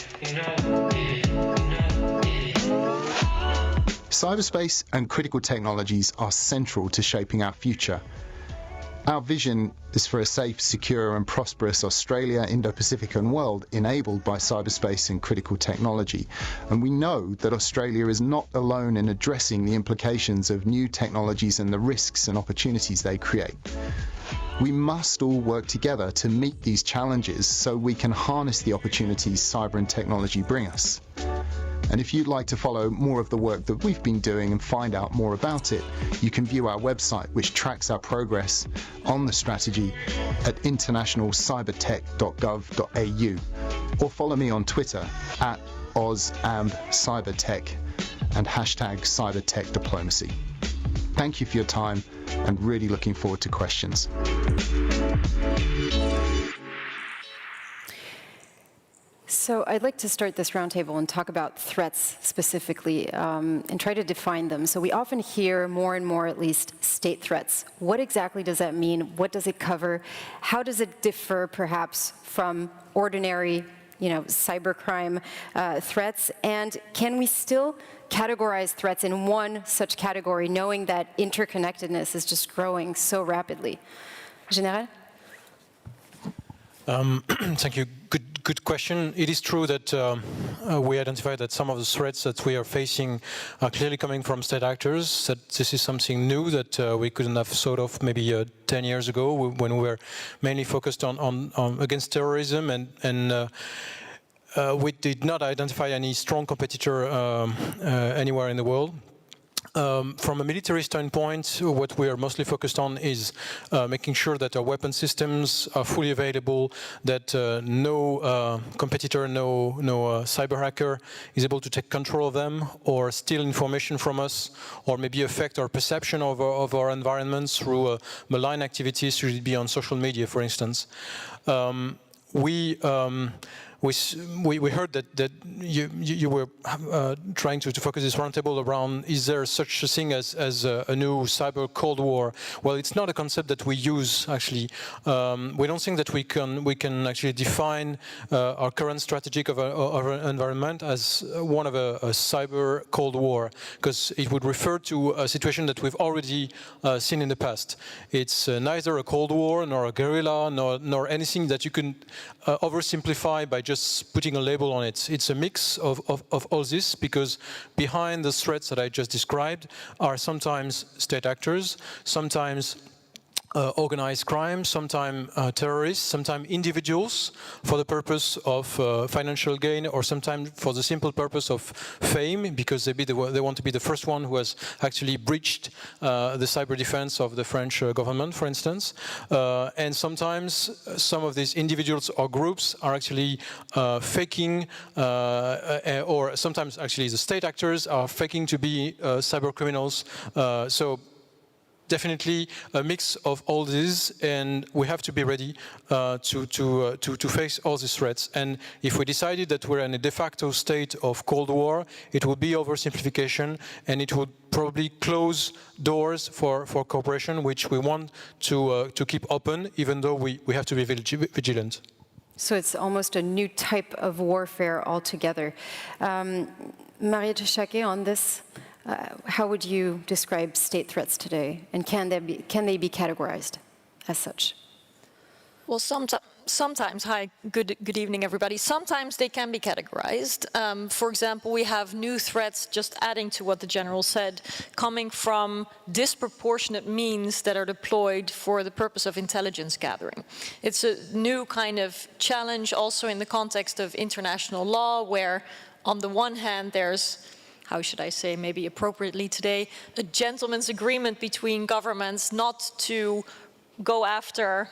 Cyberspace and critical technologies are central to shaping our future. Our vision is for a safe, secure and prosperous Australia, Indo-Pacific and world enabled by cyberspace and critical technology. And we know that Australia is not alone in addressing the implications of new technologies and the risks and opportunities they create. We must all work together to meet these challenges so we can harness the opportunities cyber and technology bring us. And if you'd like to follow more of the work that we've been doing and find out more about it, you can view our website, which tracks our progress on the strategy at internationalcybertech.gov.au, or follow me on Twitter at OzAmbCybertech and #CyberTechDiplomacy. Thank you for your time and really looking forward to questions. So I'd like to start this roundtable and talk about threats specifically and try to define them. So we often hear more and more, at least, state threats. What exactly does that mean? What does it cover? How does it differ, perhaps, from ordinary, cybercrime threats? And can we still categorize threats in one such category, knowing that interconnectedness is just growing so rapidly? General? Thank you. Good question. It is true that we identified that some of the threats that we are facing are clearly coming from state actors, that this is something new that we couldn't have thought of maybe 10 years ago when we were mainly focused on against terrorism and we did not identify any strong competitor anywhere in the world. From a military standpoint, what we are mostly focused on is making sure that our weapon systems are fully available, that no competitor, no cyber hacker is able to take control of them or steal information from us, or maybe affect our perception of our environments through malign activities, should it be on social media, for instance. We heard that you were trying to focus this roundtable around, is there such a thing as a new cyber Cold War? Well, it's not a concept that we use, actually. We don't think that we can actually define our current strategic of our environment as one of a cyber Cold War, because it would refer to a situation that we've already seen in the past. It's neither a Cold War, nor a guerrilla, nor anything that you can oversimplify by just putting a label on it. It's a mix of all this, because behind the threats that I just described are sometimes state actors, sometimes organized crime, sometimes terrorists, sometimes individuals for the purpose of financial gain, or sometimes for the simple purpose of fame, because they want to be the first one who has actually breached the cyber defense of the French government, for instance. And sometimes some of these individuals or groups are actually faking, or sometimes actually the state actors are faking to be cyber criminals. So definitely a mix of all these, and we have to be ready to face all these threats. And if we decided that we're in a de facto state of Cold War, it would be oversimplification, and it would probably close doors for cooperation, which we want to keep open, even though we have to be vigilant. So it's almost a new type of warfare altogether. Mariette Jacquet, on this, how would you describe state threats today, and can they be categorized as such? Well, sometimes, hi, good evening, everybody. Sometimes they can be categorized. For example, we have new threats, just adding to what the General said, coming from disproportionate means that are deployed for the purpose of intelligence gathering. It's a new kind of challenge also in the context of international law, where on the one hand there's, how should I say, maybe appropriately today, a gentleman's agreement between governments not to go after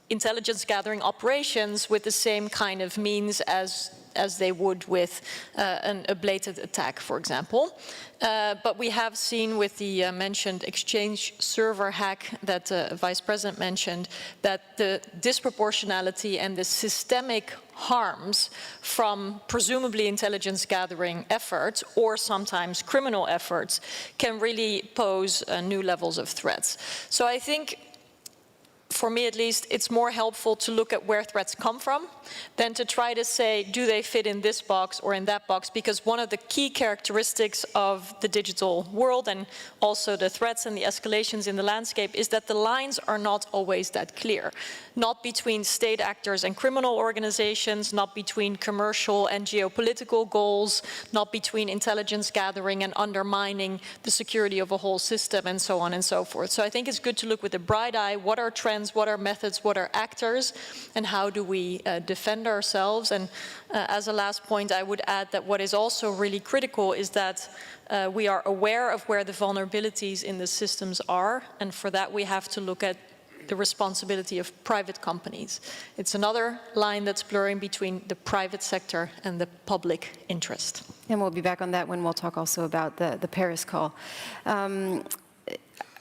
intelligence gathering operations with the same kind of means as they would with a blatant attack, for example. But we have seen with the mentioned Exchange server hack that the Vice President mentioned, that the disproportionality and the systemic harms from presumably intelligence gathering efforts, or sometimes criminal efforts, can really pose new levels of threats. So I think for me at least, it's more helpful to look at where threats come from than to try to say, do they fit in this box or in that box? Because one of the key characteristics of the digital world and also the threats and the escalations in the landscape is that the lines are not always that clear. Not between state actors and criminal organizations, not between commercial and geopolitical goals, not between intelligence gathering and undermining the security of a whole system, and so on and so forth. So I think it's good to look with a bright eye, what are trends, what are methods, what are actors, and how do we defend ourselves. And as a last point, I would add that what is also really critical is that we are aware of where the vulnerabilities in the systems are, and for that we have to look at the responsibility of private companies. It's another line that's blurring between the private sector and the public interest. And we'll be back on that when we'll talk also about the Paris call.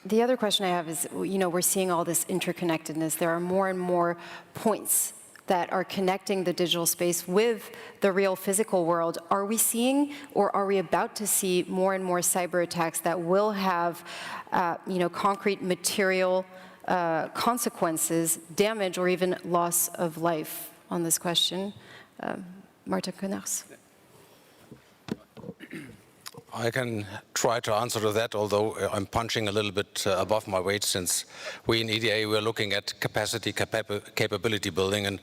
The other question I have is, we're seeing all this interconnectedness. There are more and more points that are connecting the digital space with the real physical world. Are we seeing, or are we about to see more and more cyber attacks that will have, concrete material consequences, damage, or even loss of life on this question? Martin Koeners. I can try to answer to that, although I'm punching a little bit above my weight, since we in EDA we're looking at capability building, and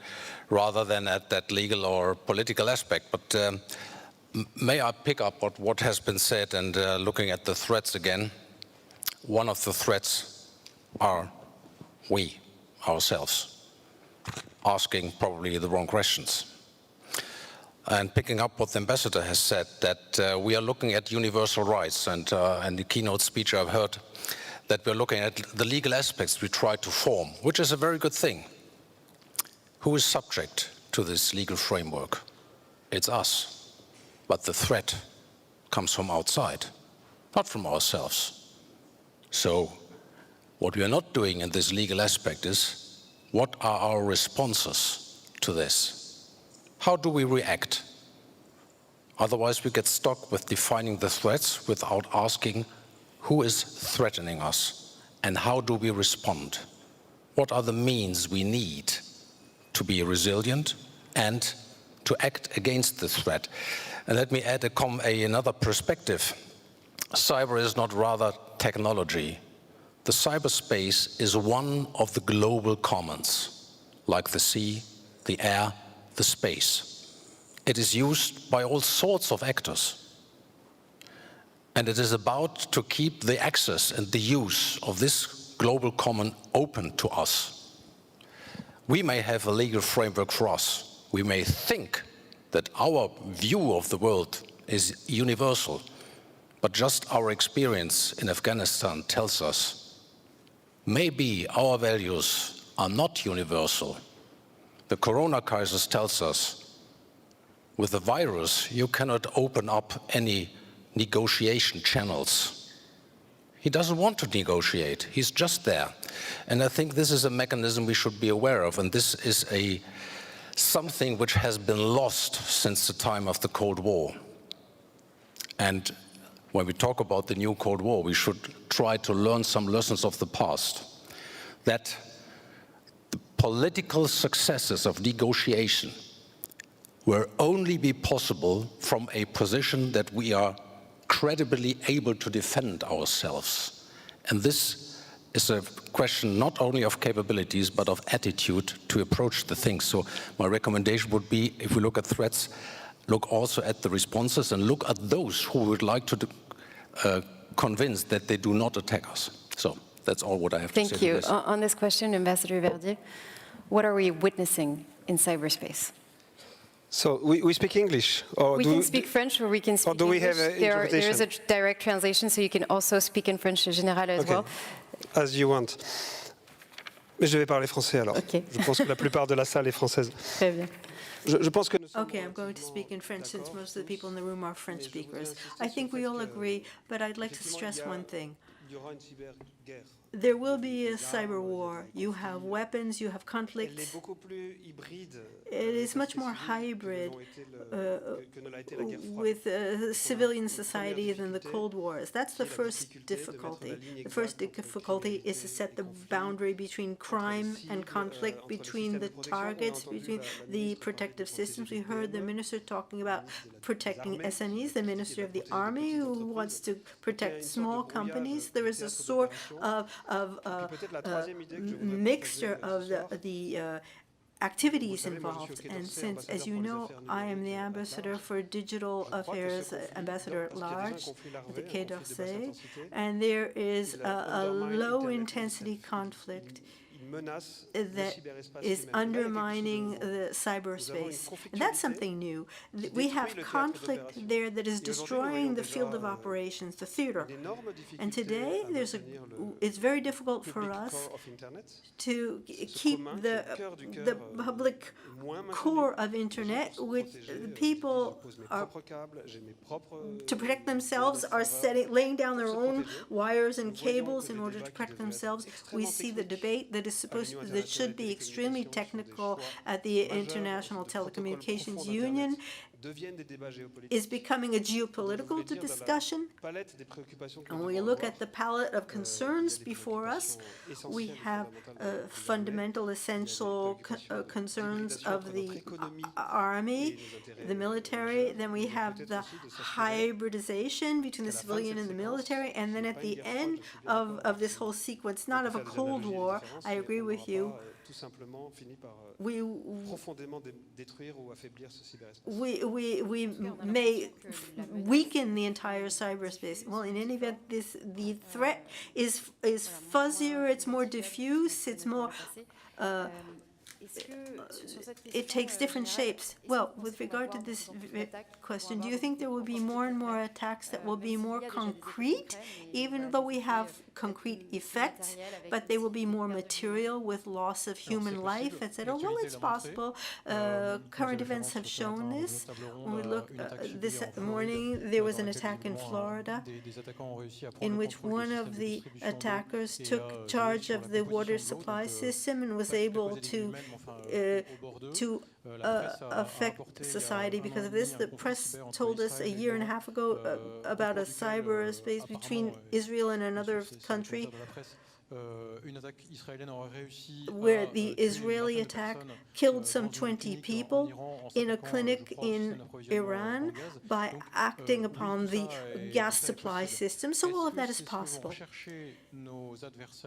rather than at that legal or political aspect. But may I pick up on what has been said, and looking at the threats again. One of the threats are we ourselves, asking probably the wrong questions. And picking up what the ambassador has said, that we are looking at universal rights, and the keynote speech I've heard, that we're looking at the legal aspects we try to form, which is a very good thing. Who is subject to this legal framework? It's us. But the threat comes from outside, not from ourselves. So what we are not doing in this legal aspect is, what are our responses to this? How do we react? Otherwise, we get stuck with defining the threats without asking who is threatening us and how do we respond? What are the means we need to be resilient and to act against the threat? And let me add another perspective. Cyber is not rather technology. The cyberspace is one of the global commons, like the sea, the air, the space. It is used by all sorts of actors. And it is about to keep the access and the use of this global common open to us. We may have a legal framework for us. We may think that our view of the world is universal, but just our experience in Afghanistan tells us maybe our values are not universal. The corona crisis tells us, with the virus, you cannot open up any negotiation channels. He doesn't want to negotiate, he's just there. And I think this is a mechanism we should be aware of, and this is something which has been lost since the time of the Cold War. And when we talk about the new Cold War, we should try to learn some lessons of the past. That political successes of negotiation will only be possible from a position that we are credibly able to defend ourselves. And this is a question not only of capabilities, but of attitude to approach the things. So my recommendation would be, if we look at threats, look also at the responses and look at those who would like to convince that they do not attack us. So that's all what I have to say. Thank you. On this question, Ambassador Verdier, what are we witnessing in cyberspace? So we speak English? Or we can speak French, or we can speak English. English. Have there is a direct translation, so you can also speak in French Général as well. As you want. Mais je vais parler français alors. Okay. Je pense que la plupart de la salle est française. Très bien. Je pense que Okay, I'm going to speak in French since most of the people in the room are French speakers. I think we all agree, but I'd like to stress one thing. there will be a cyber war. You have weapons, you have conflicts. It is much more hybrid with civilian society than the Cold Wars. That's the first difficulty. The first difficulty is to set the boundary between crime and conflict, between the targets, between the protective systems. We heard the minister talking about protecting SMEs, the minister of the army who wants to protect small companies. There is a sort of mixture of the activities involved. And since, as you know, I am the ambassador for digital affairs, ambassador at large at the Quai d'Orsay, and there is a low-intensity conflict that is undermining the cyberspace. And that's something new. We have conflict there that is destroying the field of operations, the theater. And today, it's very difficult for us to keep the public core of Internet, which people are, to protect themselves, are laying down their own wires and cables in order to protect themselves. We see the debate that should be extremely technical at the International Telecommunications Union is becoming a geopolitical discussion. And when we look at the palette of concerns before us, we have fundamental, essential concerns of the army, the military. Then we have the hybridization between the civilian and the military. And then at the end of this whole sequence, not of a Cold War, I agree with you, we may weaken the entire cyberspace. Well, in any event, the threat is fuzzier, it's more diffuse, it's more it takes different shapes. Well, with regard to this question, do you think there will be more and more attacks that will be more concrete, even though we have concrete effects, but they will be more material with loss of human life, etc.? Well, it's possible. Current events have shown this. When we look this morning, there was an attack in Florida in which one of the attackers took charge of the water supply system and was able to affect society because of this. The press told us a year and a half ago about a cyberspace between Israel and another country where the Israeli attack killed some 20 people in a clinic in Iran by acting upon the gas supply system. So all of that is possible.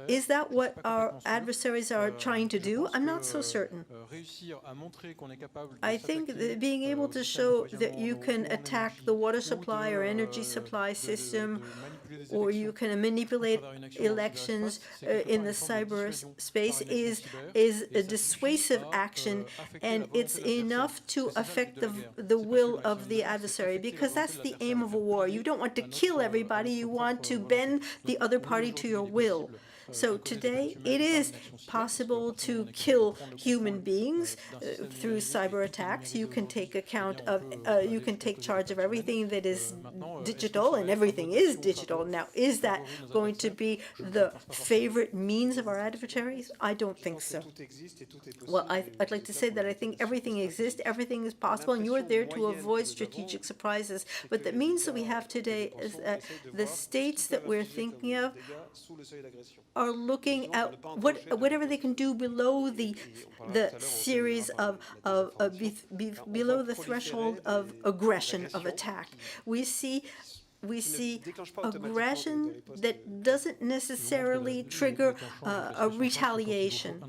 Is that what our adversaries are trying to do? I'm not so certain. I think that being able to show that you can attack the water supply or energy supply system, or you can manipulate elections in the cyberspace is a dissuasive action, and it's enough to affect the will of the adversary, because that's the aim of a war. You don't want to kill everybody, you want to bend the other party to your will. So today, it is possible to kill human beings through cyber attacks. You can take account of, you can take charge of everything that is digital, and everything is digital. Now, is that going to be the favorite means of our adversaries? I don't think so. Well, I'd like to say that I think everything exists, everything is possible, and you're there to avoid strategic surprises. But the means that we have today is that the states that we're thinking of are looking at whatever they can do below the series of below the threshold of aggression, of attack. We see aggression that doesn't necessarily trigger a retaliation.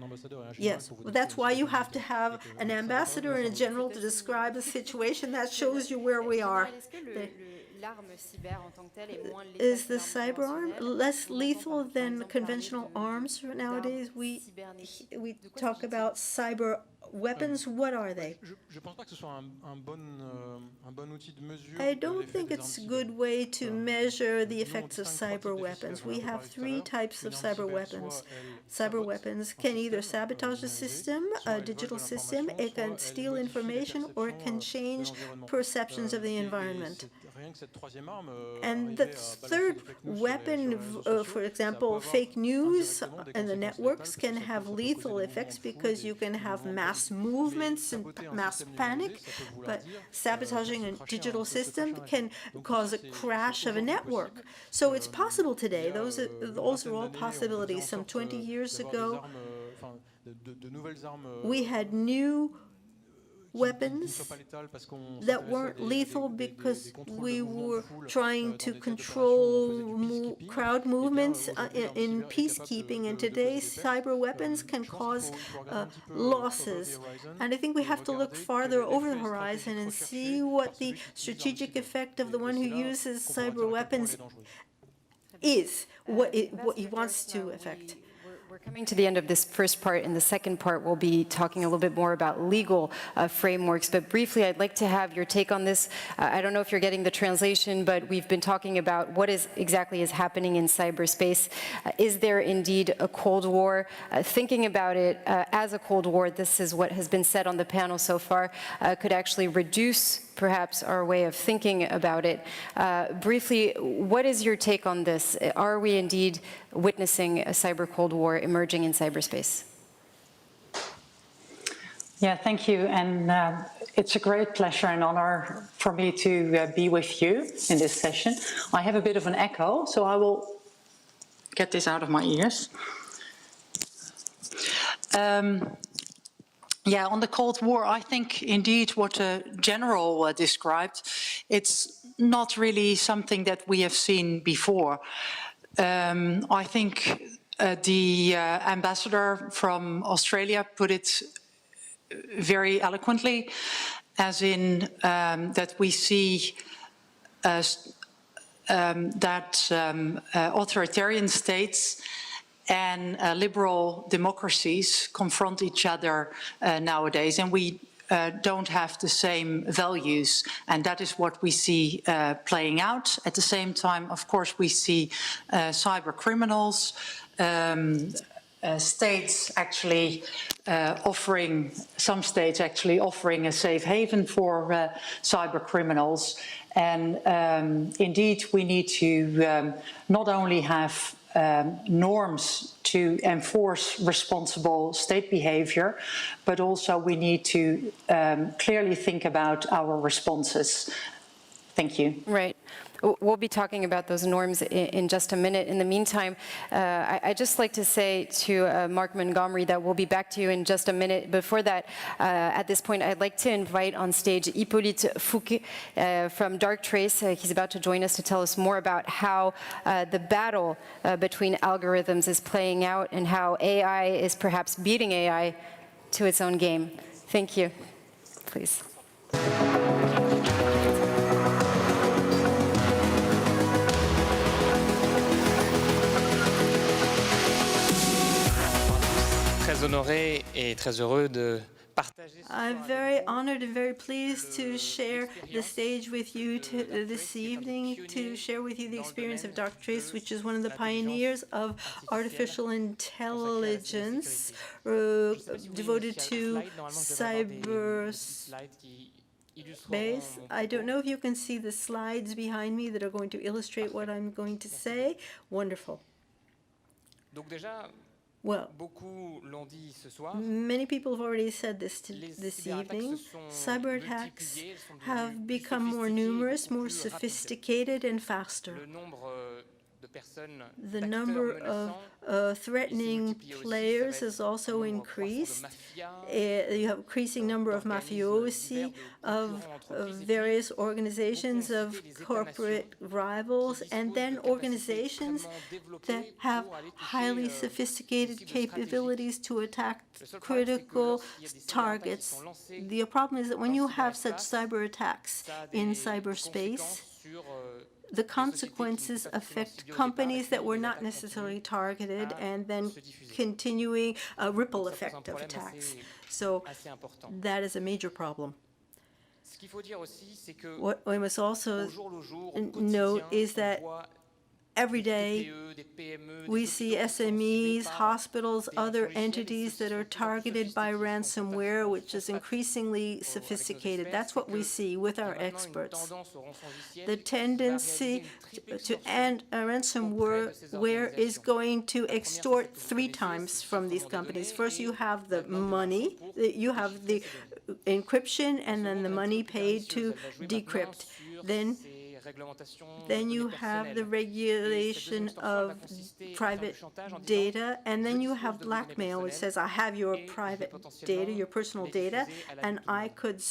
Yes, that's why you have to have an ambassador and a general to describe the situation. That shows you where we are. Is the cyber arm less lethal than conventional arms nowadays? We talk about cyber weapons. What are they? I don't think it's a good way to measure the effects of cyber weapons. We have three types of cyber weapons. Cyber weapons can either sabotage a system, a digital system, it can steal information, or it can change perceptions of the environment. And the third weapon, for example, fake news and the networks can have lethal effects because you can have mass movements and mass panic, but sabotaging a digital system can cause a crash of a network. So it's possible today. Those are all possibilities. Some 20 years ago, we had new weapons that weren't lethal because we were trying to control crowd movements in peacekeeping, and today cyber weapons can cause losses. And I think we have to look farther over the horizon and see what the strategic effect of the one who uses cyber weapons is, what he wants to affect. We're coming to the end of this first part. In the second part, we'll be talking a little bit more about legal frameworks. But briefly, I'd like to have your take on this. I don't know if you're getting the translation, but we've been talking about what exactly is happening in cyberspace. Is there indeed a Cold War? Thinking about it as a Cold War, this is what has been said on the panel so far, could actually reduce perhaps our way of thinking about it. Briefly, what is your take on this? Are we indeed witnessing a cyber Cold War emerging in cyberspace? Yeah, thank you. And it's a great pleasure and honor for me to be with you in this session. I have a bit of an echo, so I will get this out of my ears. Yeah, on the Cold War, I think indeed what the General described, it's not really something that we have seen before. I think the ambassador from Australia put it very eloquently, as in that we see that authoritarian states and liberal democracies confront each other nowadays, and we don't have the same values, and that is what we see playing out. At the same time, of course, we see cyber criminals, states actually some states actually offering a safe haven for cyber criminals, and indeed we need to not only have norms to enforce responsible state behavior, but also we need to clearly think about our responses. Thank you. Right. We'll be talking about those norms in just a minute. In the meantime, I'd just like to say to Mark Montgomery that we'll be back to you in just a minute. Before that, at this point, I'd like to invite on stage Hippolyte Fouquet from Darktrace. He's about to join us to tell us more about how the battle between algorithms is playing out and how AI is perhaps beating AI to its own game. Thank you. Please. Très honoré et très heureux de partager. I'm very honored and very pleased to share the stage with you this evening, to share with you the experience of Darktrace, which is one of the pioneers of artificial intelligence devoted to cyberspace. I don't know if you can see the slides behind me that are going to illustrate what I'm going to say. Wonderful. Well, many people have already said this this evening. Cyber attacks have become more numerous, more sophisticated, and faster. The number of threatening players has also increased. You have increasing number of mafiosi, of various organizations, of corporate rivals, and then organizations that have highly sophisticated capabilities to attack critical targets. The problem is that when you have such cyber attacks in cyberspace, the consequences affect companies that were not necessarily targeted, and then continuing a ripple effect of attacks. So that is a major problem. What we must also note is that Every day, we see SMEs, hospitals, other entities that are targeted by ransomware, which is increasingly sophisticated. That's what we see with our experts. The tendency to end ransomware is going to extort 3 times from these companies. First, you have the money, you have the encryption, and then the money paid to decrypt. Then you have the regulation of private data, and then you have blackmail, which says, I have your private data, your personal data, and I could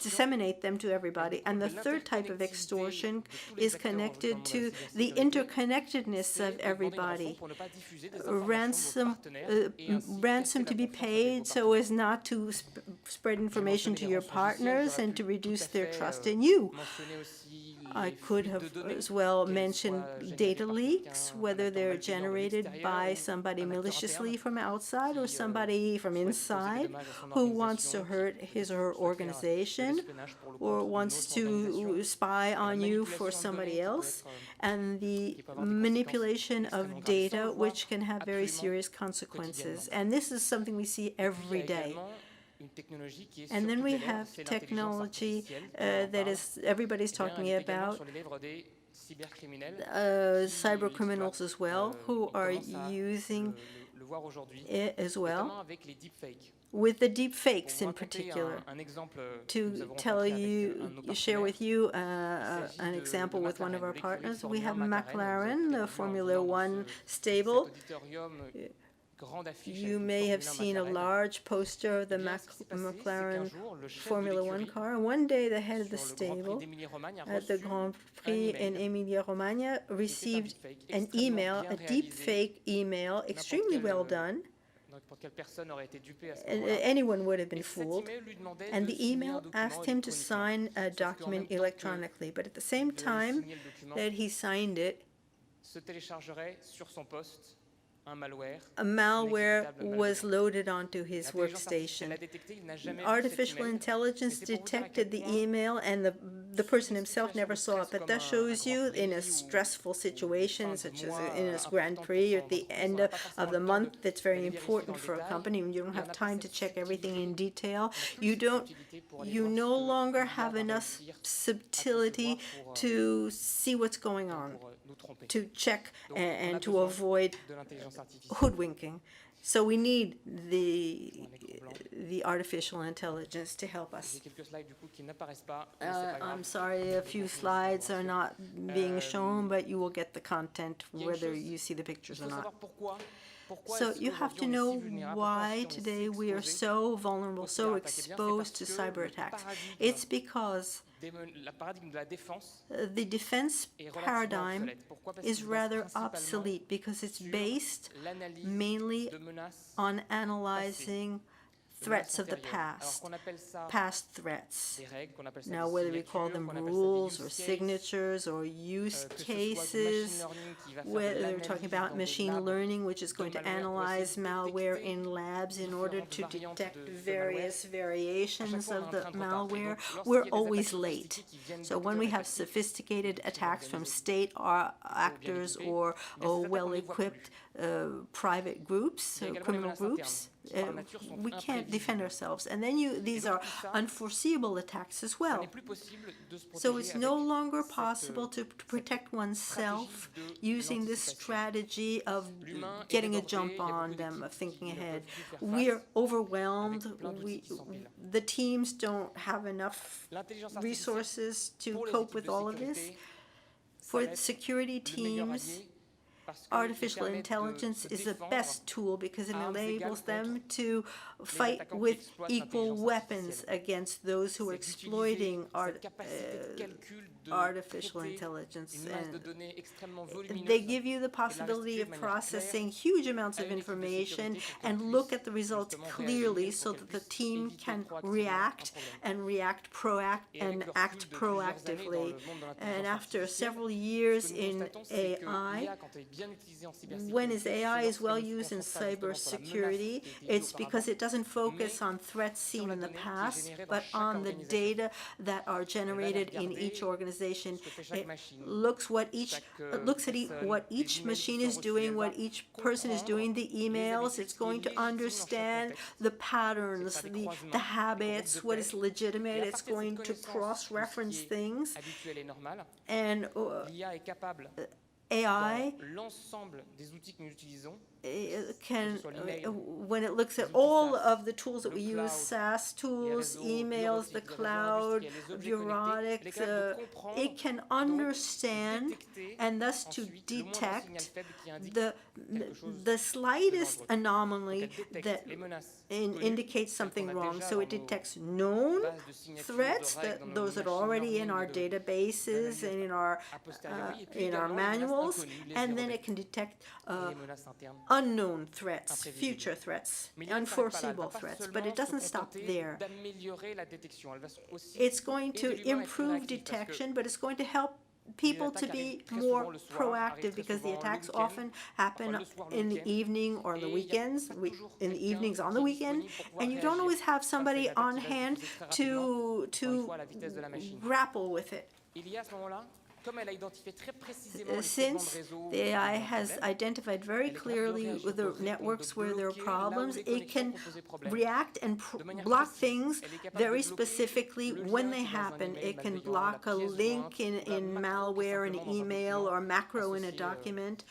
disseminate them to everybody. And the third type of extortion is connected to the interconnectedness of everybody. Ransom to be paid so as not to spread information to your partners and to reduce their trust in you. I could have as well mentioned data leaks, whether they're generated by somebody maliciously from outside or somebody from inside who wants to hurt his or her organization or wants to spy on you for somebody else, and the manipulation of data, which can have very serious consequences. And this is something we see every day. And then we have technology that is everybody's talking about, cyber criminals as well, who are using it as well, with the deep fakes in particular. To share with you an example with one of our partners, we have McLaren, the Formula One stable. You may have seen a large poster of the McLaren Formula One car. And one day, the head of the stable at the Grand Prix in Emilia-Romagna received an email, a deep fake email, extremely well done. Anyone would have been fooled. And the email asked him to sign a document electronically. But at the same time that he signed it, a malware was loaded onto his workstation. Artificial intelligence detected the email, and the person himself never saw it. But that shows you, in a stressful situation, such as in a Grand Prix at the end of the month, that's very important for a company. You don't have time to check everything in detail. You no longer have enough subtlety to see what's going on, to check and to avoid hoodwinking. So we need the artificial intelligence to help us. I'm sorry, a few slides are not being shown, but you will get the content whether you see the pictures or not. So you have to know why today we are so vulnerable, so exposed to cyber attacks. It's because the defense paradigm is rather obsolete because it's based mainly on analyzing threats of the past threats. Now, whether we call them rules or signatures or use cases, whether we're talking about machine learning, which is going to analyze malware in labs in order to detect various variations of the malware, we're always late. So when we have sophisticated attacks from state actors or well-equipped private groups, criminal groups, we can't defend ourselves. And then these are unforeseeable attacks as well. So it's no longer possible to protect oneself using this strategy of getting a jump on them, of thinking ahead. We're overwhelmed. The teams don't have enough resources to cope with all of this. For the security teams, artificial intelligence is the best tool because it enables them to fight with equal weapons against those who are exploiting artificial intelligence. And they give you the possibility of processing huge amounts of information and look at the results clearly so that the team can react and act proactively. And after several years in AI, when AI is well used in cybersecurity, it's because it doesn't focus on threats seen in the past, but on the data that are generated in each organization. It looks what each machine is doing, what each person is doing, the emails. It's going to understand the patterns, the habits, what is legitimate. It's going to cross-reference things. And AI can, when it looks at all of the tools that we use, SaaS tools, emails, the cloud, bureautics, it can understand and thus to detect the slightest anomaly that indicates something wrong. So it detects known threats, those that are already in our databases and in our manuals, and then it can detect unknown threats, future threats, unforeseeable threats, but it doesn't stop there. It's going to improve detection, but it's going to help people to be more proactive because the attacks often happen in the evening or the weekends, in the evenings on the weekend, and you don't always have somebody on hand to grapple with it. Since the AI has identified very clearly the networks where there are problems, it can react and block things very specifically when they happen. It can block a link in malware, in an email, or a macro in a document.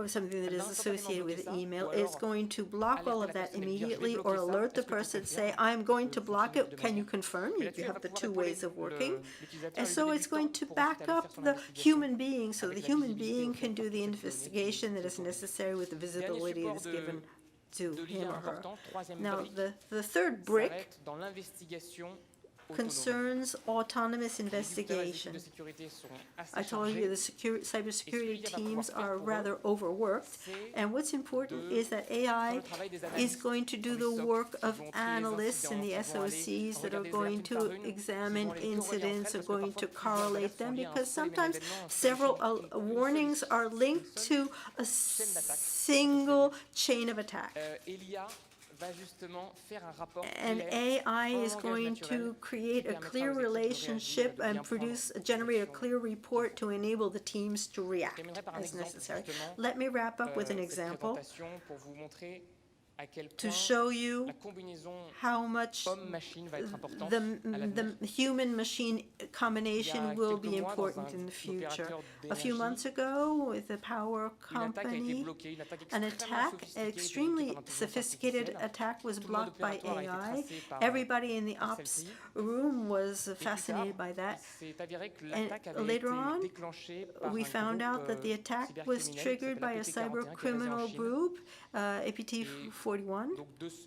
Something that is associated with email. It's going to block all of that immediately or alert the person, say, I'm going to block it. Can you confirm? You have the two ways of working. And so it's going to back up the human being so the human being can do the investigation that is necessary with the visibility that's given to him or her. Now, the third brick concerns autonomous investigation. I told you the cybersecurity teams are rather overworked, and what's important is that AI is going to do the work of analysts and the SOCs that are going to examine incidents, are going to correlate them, because sometimes several warnings are linked to a single chain of attack. And AI is going to create a clear relationship and generate a clear report to enable the teams to react as necessary. Let me wrap up with an example to show you how much the human-machine combination will be important in the future. A few months ago, with the power company, an extremely sophisticated attack was blocked by AI. Everybody in the ops room was fascinated by that. And later on, we found out that the attack was triggered by a cyber criminal group, APT41,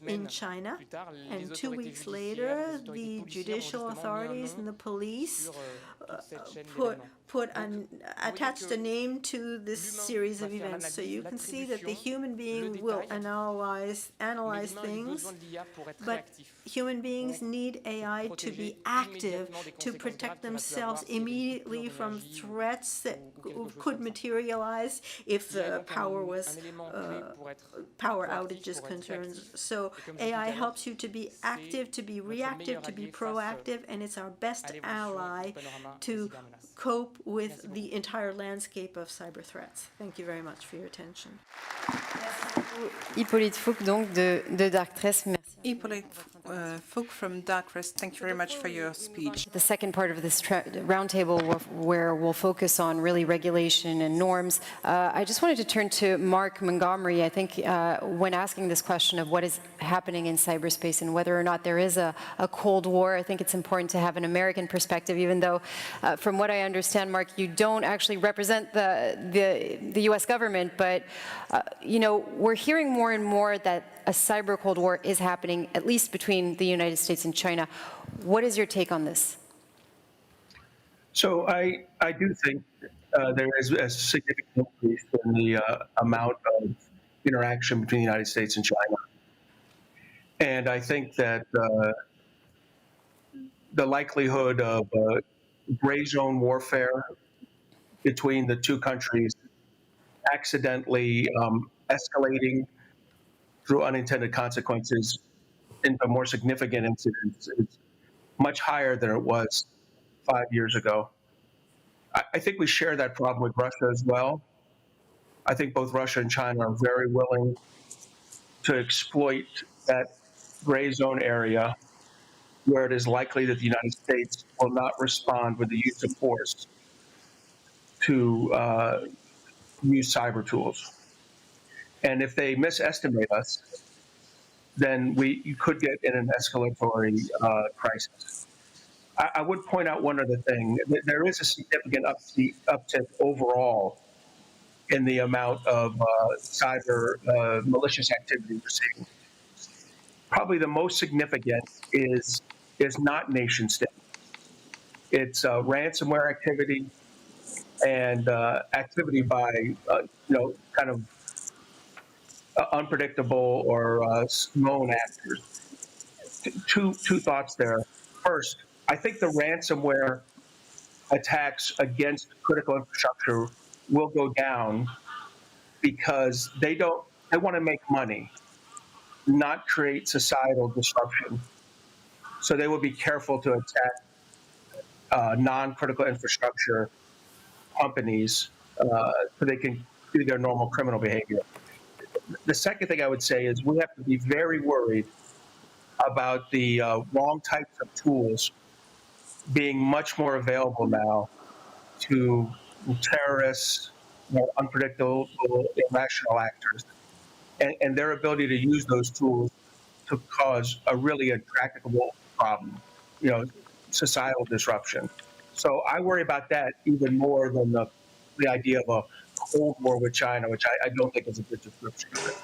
in China, and 2 weeks later, the judicial authorities and the police attached a name to this series of events. So you can see that the human being will analyze things, but human beings need AI to be active, to protect themselves immediately from threats that could materialize if the power outages concerns. So AI helps you to be active, to be reactive, to be proactive, and it's our best ally to cope with the entire landscape of cyber threats. Thank you very much for your attention. Hippolyte Fouque, donc, de Darktrace. Merci. Hippolyte Fouque from Darktrace, thank you very much for your speech. The second part of this roundtable, where we'll focus on really regulation and norms. I just wanted to turn to Mark Montgomery. I think when asking this question of what is happening in cyberspace and whether or not there is a Cold War, I think it's important to have an American perspective, even though, from what I understand, Mark, you don't actually represent the U.S. government, but we're hearing more and more that a cyber Cold War is happening, at least between the United States and China. What is your take on this? So I do think there is a significant increase in the amount of interaction between the United States and China. And I think that the likelihood of gray zone warfare between the two countries accidentally escalating through unintended consequences into more significant incidents is much higher than it was 5 years ago. I think we share that problem with Russia as well. I think both Russia and China are very willing to exploit that gray zone area where it is likely that the United States will not respond with the use of force to use cyber tools. And if they misestimate us, then you could get in an escalatory crisis. I would point out one other thing. There is a significant uptick overall in the amount of cyber malicious activity we're seeing. Probably the most significant is not nation state. It's ransomware activity and activity by kind of unpredictable or known actors. Two thoughts there. First, I think the ransomware attacks against critical infrastructure will go down because they want to make money, not create societal disruption. So they will be careful to attack non-critical infrastructure companies so they can do their normal criminal behavior. The second thing I would say is we have to be very worried about the wrong types of tools being much more available now to terrorists, unpredictable, irrational actors, and their ability to use those tools to cause a really intractable problem, societal disruption. So I worry about that even more than the idea of a Cold War with China, which I don't think is a good description of it.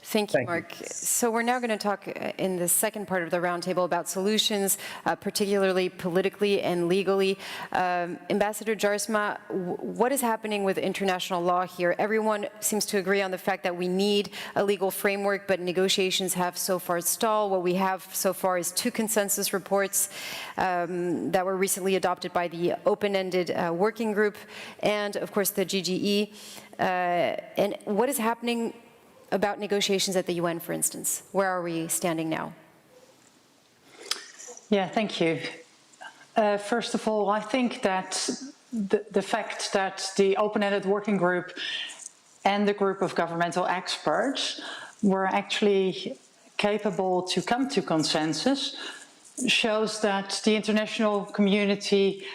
Thank you, Mark. So we're now going to talk in the second part of the roundtable about solutions, particularly politically and legally. Ambassador Jaarsma, what is happening with international law here? Everyone seems to agree on the fact that we need a legal framework, but negotiations have so far stalled. What we have so far is 2 consensus reports that were recently adopted by the open-ended working group and, of course, the GGE. And what is happening about negotiations at the UN, for instance? Where are we standing now? Yeah, thank you. First of all, I think that the fact that the open-ended working group and the group of governmental experts were actually capable to come to consensus shows that the international community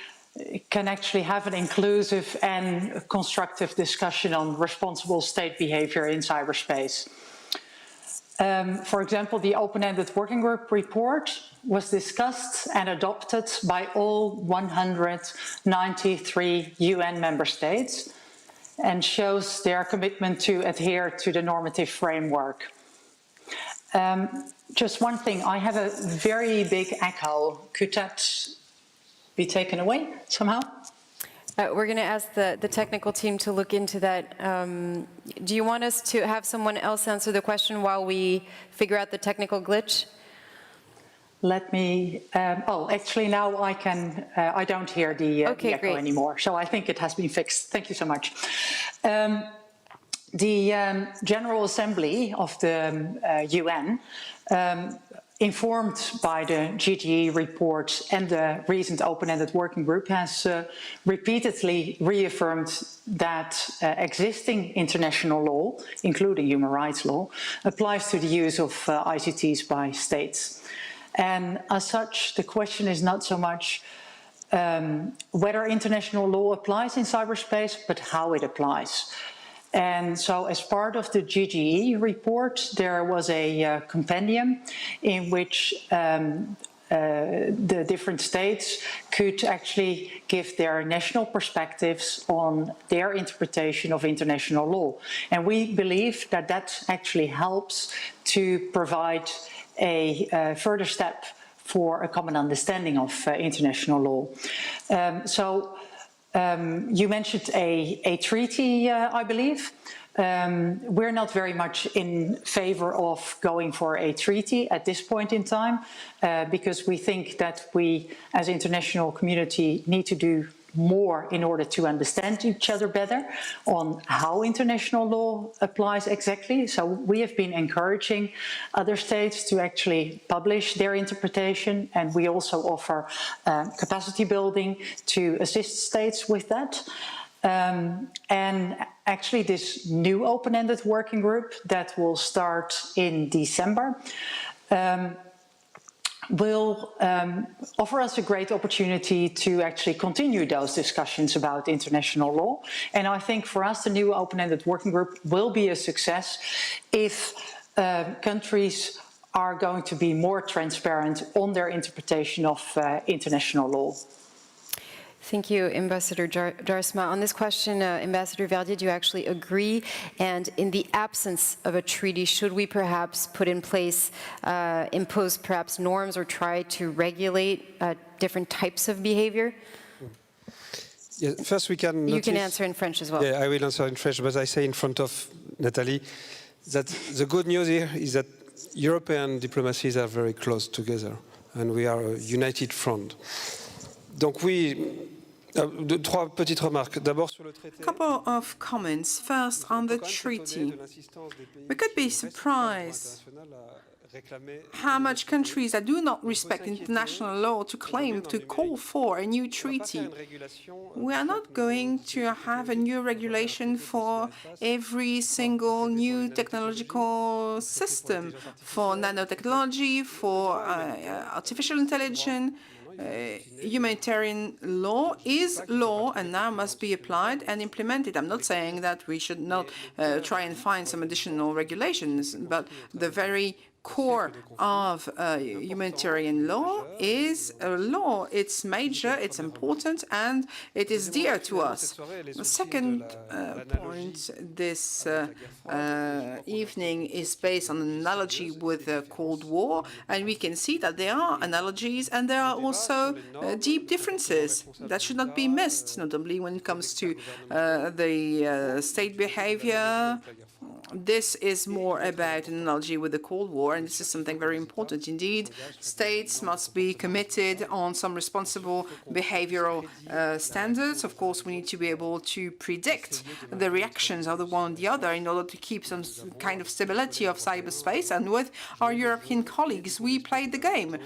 can actually have an inclusive and constructive discussion on responsible state behavior in cyberspace. For example, the open-ended working group report was discussed and adopted by all 193 UN member states and shows their commitment to adhere to the normative framework. Just one thing, I have a very big echo. Could that be taken away somehow? We're going to ask the technical team to look into that. Do you want us to have someone else answer the question while we figure out the technical glitch? Let me, actually now I can, I don't hear the echo anymore, so I think it has been fixed. Thank you so much. The General Assembly of the UN informed by the GGE report and the recent open-ended working group has repeatedly reaffirmed that existing international law, including human rights law, applies to the use of ICTs by states. And as such, the question is not so much whether international law applies in cyberspace, but how it applies. And so as part of the GGE report, there was a compendium in which the different states could actually give their national perspectives on their interpretation of international law. And we believe that that actually helps to provide a further step for a common understanding of international law. You mentioned a treaty, I believe. We're not very much in favor of going for a treaty at this point in time, because we think that we, as international community, need to do more in order to understand each other better on how international law applies exactly. So we have been encouraging other states to actually publish their interpretation, and we also offer capacity building to assist states with that. And actually this new open-ended working group that will start in December will offer us a great opportunity to actually continue those discussions about international law. And I think for us, the new open-ended working group will be a success if countries are going to be more transparent on their interpretation of international law. Thank you, Ambassador Jarsma. On this question, Ambassador Verdier, do you actually agree? And in the absence of a treaty, should we perhaps put in place, impose perhaps norms or try to regulate different types of behavior? Yeah, first we can You can answer in French as well. Yeah, I will answer in French, but I say in front of Nathalie that the good news here is that European diplomacies are very close together, and we are a united front. Donc oui, trois petites remarques. D'abord sur le traité. A couple of comments. First, on the treaty. We could be surprised how much countries that do not respect international law to claim to call for a new treaty. We are not going to have a new regulation for every single new technological system, for nanotechnology, for artificial intelligence. Humanitarian law is law and now must be applied and implemented. I'm not saying that we should not try and find some additional regulations, but the very core of humanitarian law is a law. It's major, it's important, and it is dear to us. The second point this evening is based on an analogy with the Cold War, and we can see that there are analogies and there are also deep differences that should not be missed, notably when it comes to the state behavior. This is more about an analogy with the Cold War, and this is something very important indeed. States must be committed on some responsible behavioral standards. Of course, we need to be able to predict the reactions of the one or the other in order to keep some kind of stability of cyberspace. And with our European colleagues, we played the game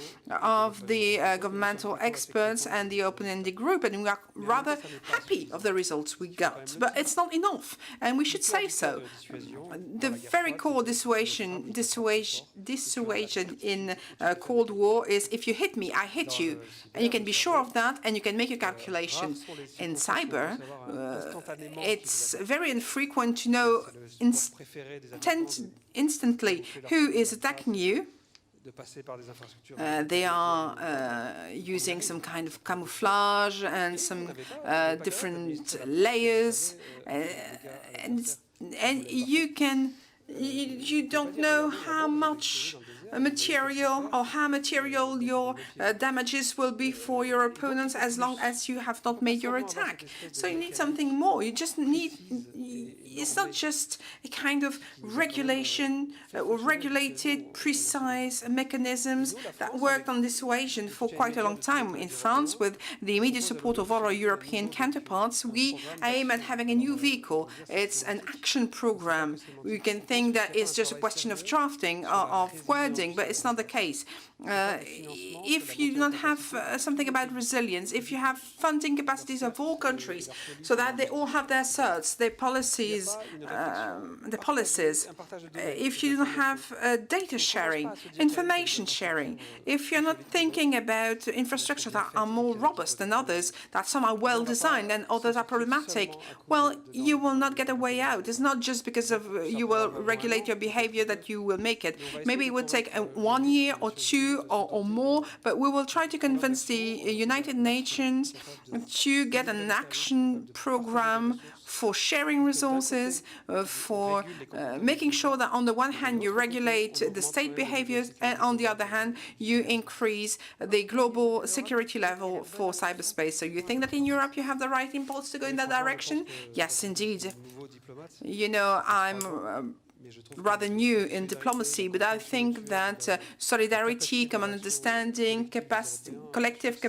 of the governmental experts and the open-ended group, and we are rather happy of the results we got. But it's not enough, and we should say so. The very core dissuasion in Cold War is if you hit me, I hit you. And you can be sure of that, and you can make a calculation. In cyber, it's very infrequent to know instantly who is attacking you. They are using some kind of camouflage and some different layers, and you don't know how much material or how material your damages will be for your opponents as long as you have not made your attack. So you need something more. You just need, it's not just a kind of regulation or regulated, precise mechanisms that worked on dissuasion for quite a long time. In France, with the immediate support of all our European counterparts, we aim at having a new vehicle. It's an action program. We can think that it's just a question of drafting, of wording, but it's not the case. If you do not have something about resilience, if you have funding capacities of all countries so that they all have their certs, their policies, if you don't have data sharing, information sharing, if you're not thinking about infrastructure that are more robust than others, that some are well designed and others are problematic, well, you will not get a way out. It's not just because of you will regulate your behavior that you will make it. Maybe it would take 1 year or 2 or more, but we will try to convince the United Nations to get an action program for sharing resources, for making sure that on the one hand you regulate the state behaviors and on the other hand you increase the global security level for cyberspace. So you think that in Europe you have the right impulse to go in that direction? Yes, indeed. You know, I'm rather new in diplomacy, but I think that solidarity, common understanding, collective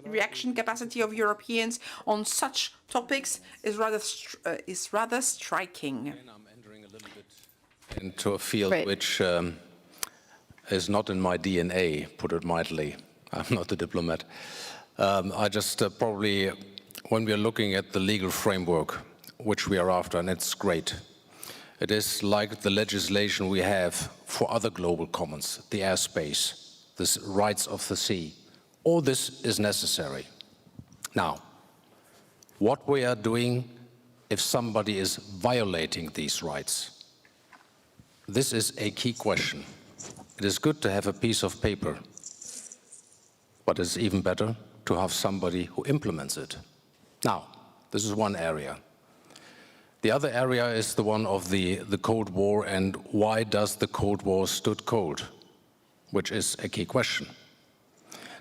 reaction capacity of Europeans on such topics is rather striking. I'm entering a little bit into a field which is not in my DNA, put it mildly. I'm not a diplomat. I just probably, when we are looking at the legal framework, which we are after, and it's great, it is like the legislation we have for other global commons, the airspace, the rights of the sea. All this is necessary. Now, what we are doing if somebody is violating these rights? This is a key question. It is good to have a piece of paper, but it's even better to have somebody who implements it. Now, this is one area. The other area is the one of the Cold War, and why does the Cold War stood cold, which is a key question.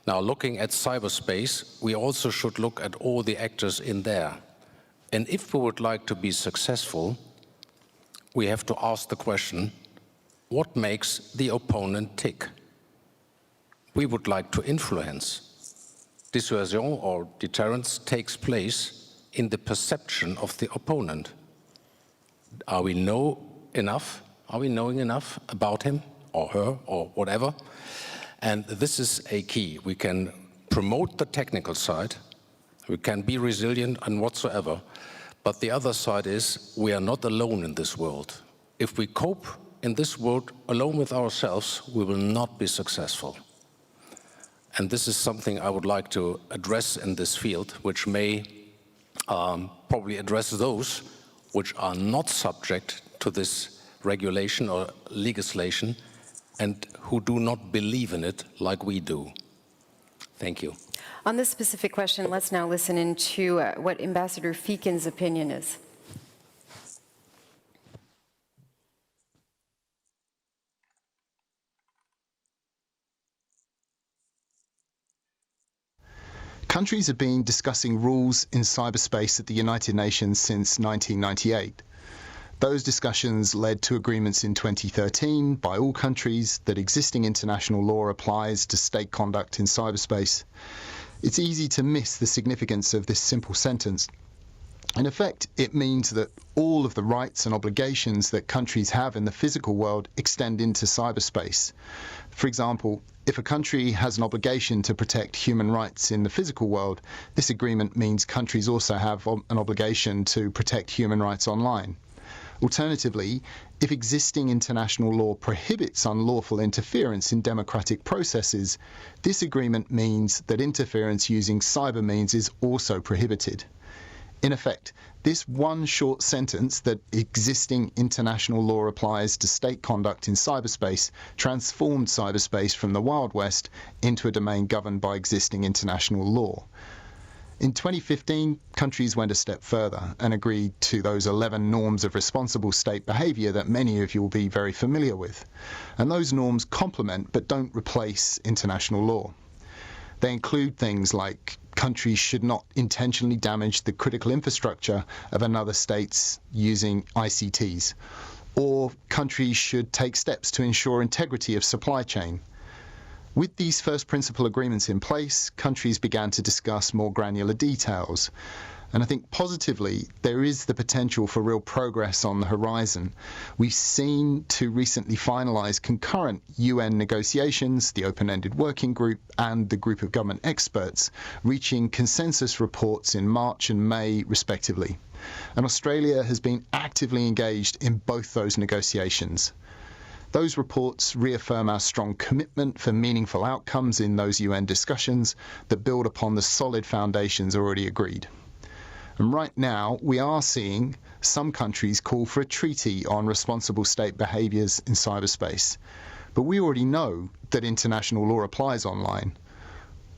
Now, looking at cyberspace, we also should look at all the actors in there. And if we would like to be successful, we have to ask the question, what makes the opponent tick? We would like to influence. Dissuasion or deterrence takes place in the perception of the opponent. Are we knowing enough about him or her or whatever? And this is a key. We can promote the technical side, we can be resilient and whatsoever, but the other side is we are not alone in this world. If we cope in this world alone with ourselves, we will not be successful. And this is something I would like to address in this field, which may probably address those which are not subject to this regulation or legislation and who do not believe in it like we do. Thank you. On this specific question, let's now listen into what Ambassador Feakin's opinion is. Countries have been discussing rules in cyberspace at the United Nations since 1998. Those discussions led to agreements in 2013 by all countries that existing international law applies to state conduct in cyberspace. It's easy to miss the significance of this simple sentence. In effect, it means that all of the rights and obligations that countries have in the physical world extend into cyberspace. For example, if a country has an obligation to protect human rights in the physical world, this agreement means countries also have an obligation to protect human rights online. Alternatively, if existing international law prohibits unlawful interference in democratic processes, this agreement means that interference using cyber means is also prohibited. In effect, this one short sentence that existing international law applies to state conduct in cyberspace transformed cyberspace from the Wild West into a domain governed by existing international law. In 2015, countries went a step further and agreed to those 11 norms of responsible state behaviour that many of you will be very familiar with. And those norms complement but don't replace international law. They include things like countries should not intentionally damage the critical infrastructure of another state using ICTs, or countries should take steps to ensure integrity of supply chain. With these first principle agreements in place, countries began to discuss more granular details. And I think positively, there is the potential for real progress on the horizon. We've seen to recently finalise concurrent UN negotiations, the open-ended working group and the group of government experts, reaching consensus reports in March and May, respectively. And Australia has been actively engaged in both those negotiations. Those reports reaffirm our strong commitment for meaningful outcomes in those UN discussions that build upon the solid foundations already agreed. And right now, we are seeing some countries call for a treaty on responsible state behaviours in cyberspace. But we already know that international law applies online.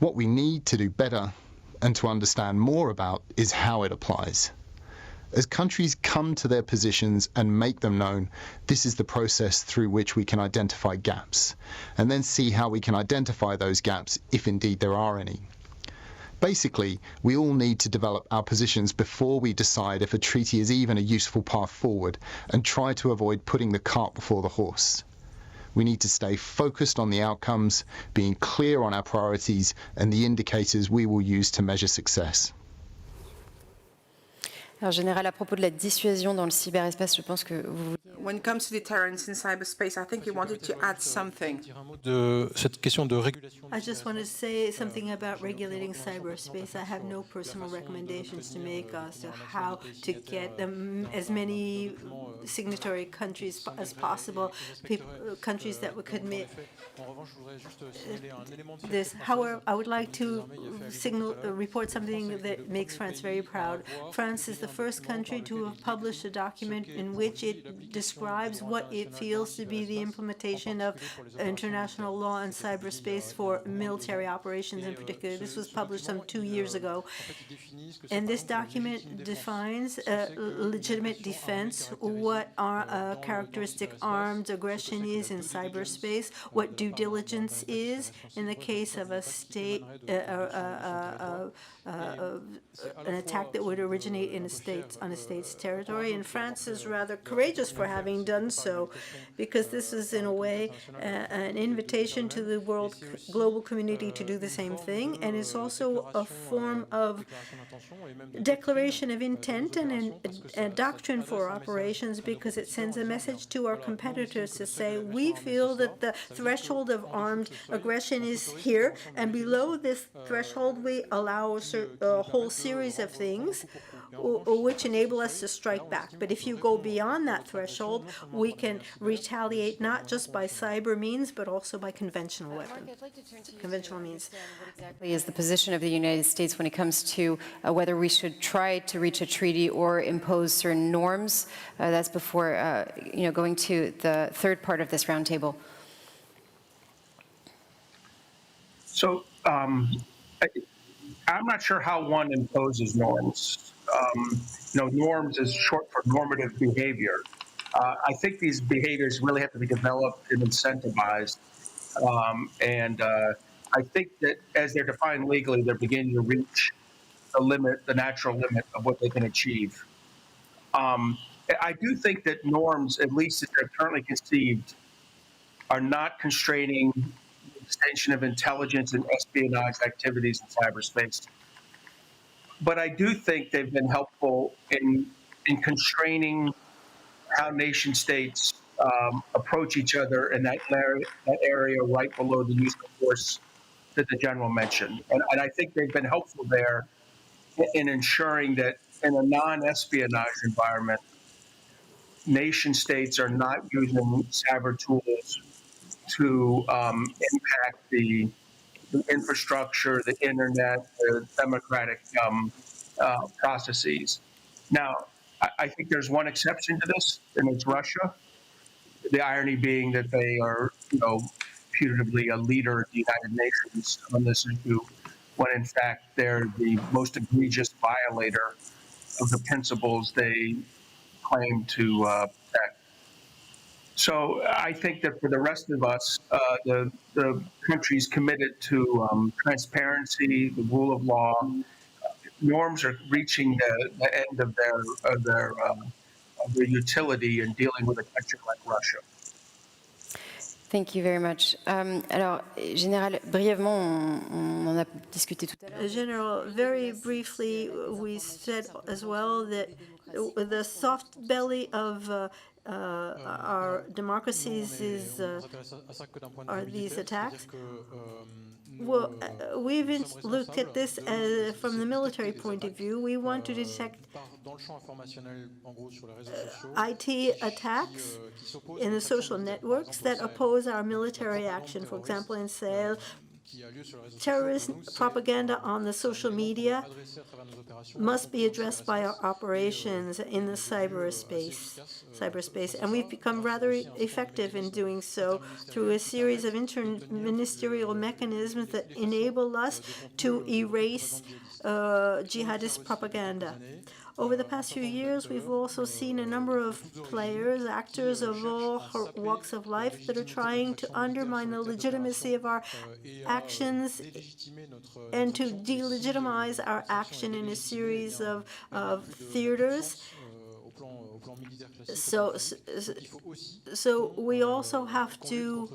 What we need to do better and to understand more about is how it applies. As countries come to their positions and make them known, this is the process through which we can identify gaps, and then see how we can identify those gaps if indeed there are any. Basically, we all need to develop our positions before we decide if a treaty is even a useful path forward and try to avoid putting the cart before the horse. We need to stay focused on the outcomes, being clear on our priorities and the indicators we will use to measure success. Alors, Général, à propos de la dissuasion dans le cyberespace, je pense que vous... When it comes to deterrence in cyberspace, I think you wanted to add something. De cette question de régulation. I just want to say something about regulating cyberspace. I have no personal recommendations to make as to how to get as many signatory countries as possible, countries that would commit this. However, I would like to report something that makes France very proud. France is the first country to have published a document in which it describes what it feels to be the implementation of international law in cyberspace for military operations in particular. This was published some 2 years ago. And this document defines legitimate defense, what characteristic armed aggression is in cyberspace, what due diligence is in the case of a state, an attack that would originate in on a state's territory. And France is rather courageous for having done so, because this is in a way an invitation to the global community to do the same thing, and it's also a form of declaration of intent and a doctrine for operations, because it sends a message to our competitors to say, we feel that the threshold of armed aggression is here, and below this threshold we allow a whole series of things which enable us to strike back. But if you go beyond that threshold, we can retaliate not just by cyber means, but also by conventional weapons, conventional means. What exactly is the position of the United States when it comes to whether we should try to reach a treaty or impose certain norms? That's before going to the third part of this roundtable. So I'm not sure how one imposes norms. Norms is short for normative behavior. I think these behaviors really have to be developed and incentivized. I think that as they're defined legally, they're beginning to reach the natural limit of what they can achieve. I do think that norms, at least as they're currently conceived, are not constraining the extension of intelligence and espionage activities in cyberspace. But I do think they've been helpful in constraining how nation states approach each other in that area right below the use of force that the general mentioned. And I think they've been helpful there in ensuring that in a non-espionage environment, nation states are not using cyber tools to impact the infrastructure, the internet, the democratic processes. Now, I think there's one exception to this, and it's Russia. The irony being that they are, putatively a leader of the United Nations on this issue, when in fact they're the most egregious violator of the principles they claim to protect. So I think that for the rest of us, the countries committed to transparency, the rule of law, norms are reaching the end of their utility in dealing with a country like Russia. Thank you very much. Alors, Général, brièvement, on en a discuté tout à l'heure. General, very briefly, we said as well that the soft belly of our democracies are these attacks. Well, we've looked at this from the military point of view. We want to detect IT attacks in the social networks that oppose our military action. For example, in Sahel, terrorist propaganda on the social media must be addressed by our operations in the cyberspace. And we've become rather effective in doing so through a series of interministerial mechanisms that enable us to erase jihadist propaganda. Over the past few years, we've also seen a number of players, actors of all walks of life that are trying to undermine the legitimacy of our actions and to delegitimize our action in a series of theaters. So we also have to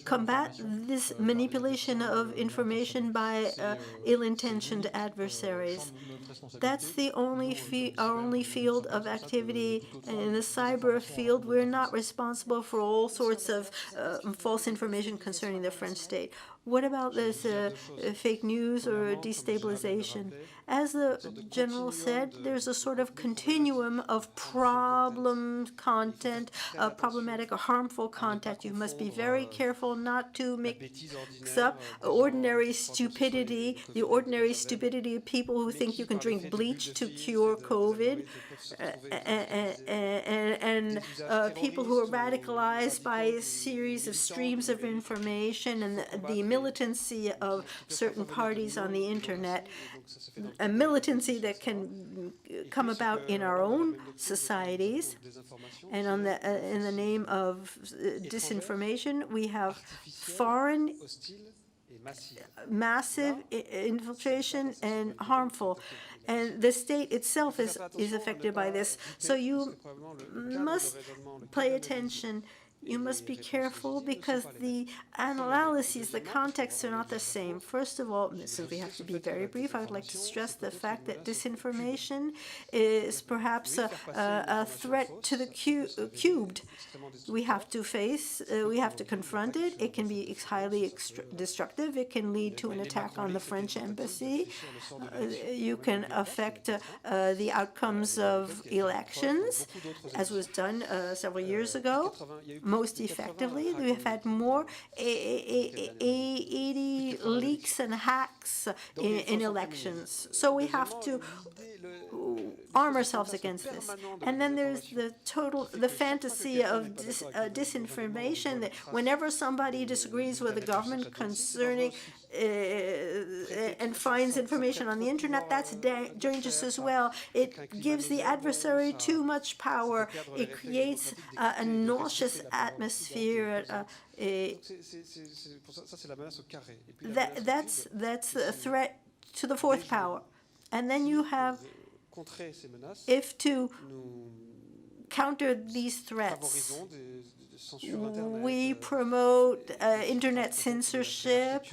combat this manipulation of information by ill-intentioned adversaries. That's our only field of activity. In the cyber field, we're not responsible for all sorts of false information concerning the French state. What about this fake news or destabilization? As the general said, there's a sort of continuum of problem content, problematic or harmful content. You must be very careful not to mix up ordinary stupidity, the ordinary stupidity of people who think you can drink bleach to cure COVID, and people who are radicalized by a series of streams of information and the militancy of certain parties on the internet, a militancy that can come about in our own societies. And in the name of disinformation, we have foreign massive infiltration and harmful. And the state itself is affected by this. So you must pay attention. You must be careful because the analyses, the contexts are not the same. First of all, since we have to be very brief, I would like to stress the fact that disinformation is perhaps a threat to the cubed. We have to confront it. It can be highly destructive. It can lead to an attack on the French embassy. You can affect the outcomes of elections, as was done several years ago. Most effectively, we have had more 80 leaks and hacks in elections. So we have to arm ourselves against this. And then there's the fantasy of disinformation, that whenever somebody disagrees with the government concerning and finds information on the internet, that's dangerous as well. It gives the adversary too much power. It creates a nauseous atmosphere. That's a threat to the fourth power. And then you have, if to counter these threats, we promote internet censorship,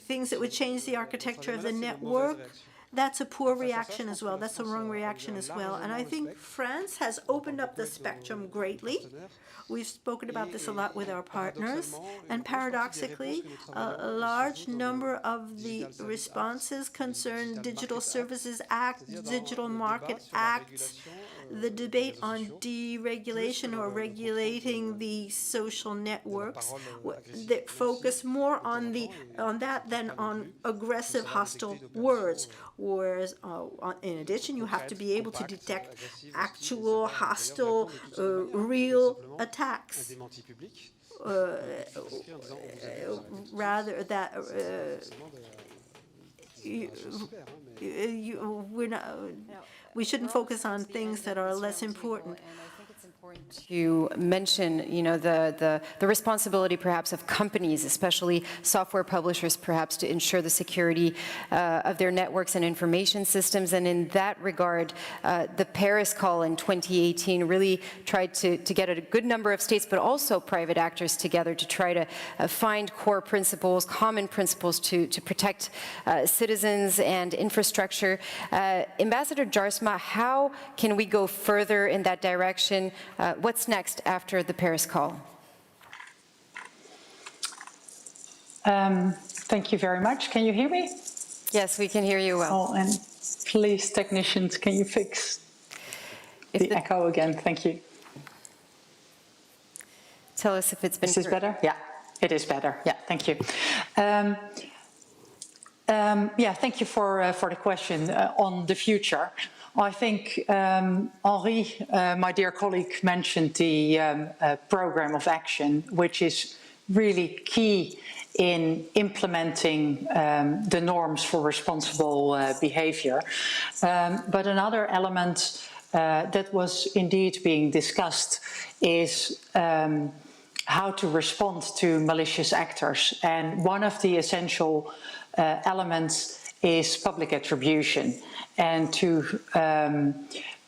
things that would change the architecture of the network. That's a poor reaction as well. That's a wrong reaction as well. And I think France has opened up the spectrum greatly. We've spoken about this a lot with our partners. And paradoxically, a large number of the responses concern Digital Services Act, Digital Market Act, the debate on deregulation or regulating the social networks that focus more on that than on aggressive, hostile words. Whereas, in addition, you have to be able to detect actual, hostile, real attacks. Rather that we shouldn't focus on things that are less important. To mention, the responsibility perhaps of companies, especially software publishers, perhaps to ensure the security of their networks and information systems. And in that regard, the Paris call in 2018 really tried to get a good number of states, but also private actors together to try to find core principles, common principles to protect citizens and infrastructure. Ambassador Jarsma, how can we go further in that direction? What's next after the Paris call? Thank you very much. Can you hear me? Yes, we can hear you well. Oh, and please, technicians, can you fix the echo again? Thank you. Tell us if it's been. Is this better? Yeah, it is better. Yeah, thank you. Thank you for the question on the future. I think Henri, my dear colleague, mentioned the program of action, which is really key in implementing the norms for responsible behavior. But another element that was indeed being discussed is how to respond to malicious actors. And one of the essential elements is public attribution. And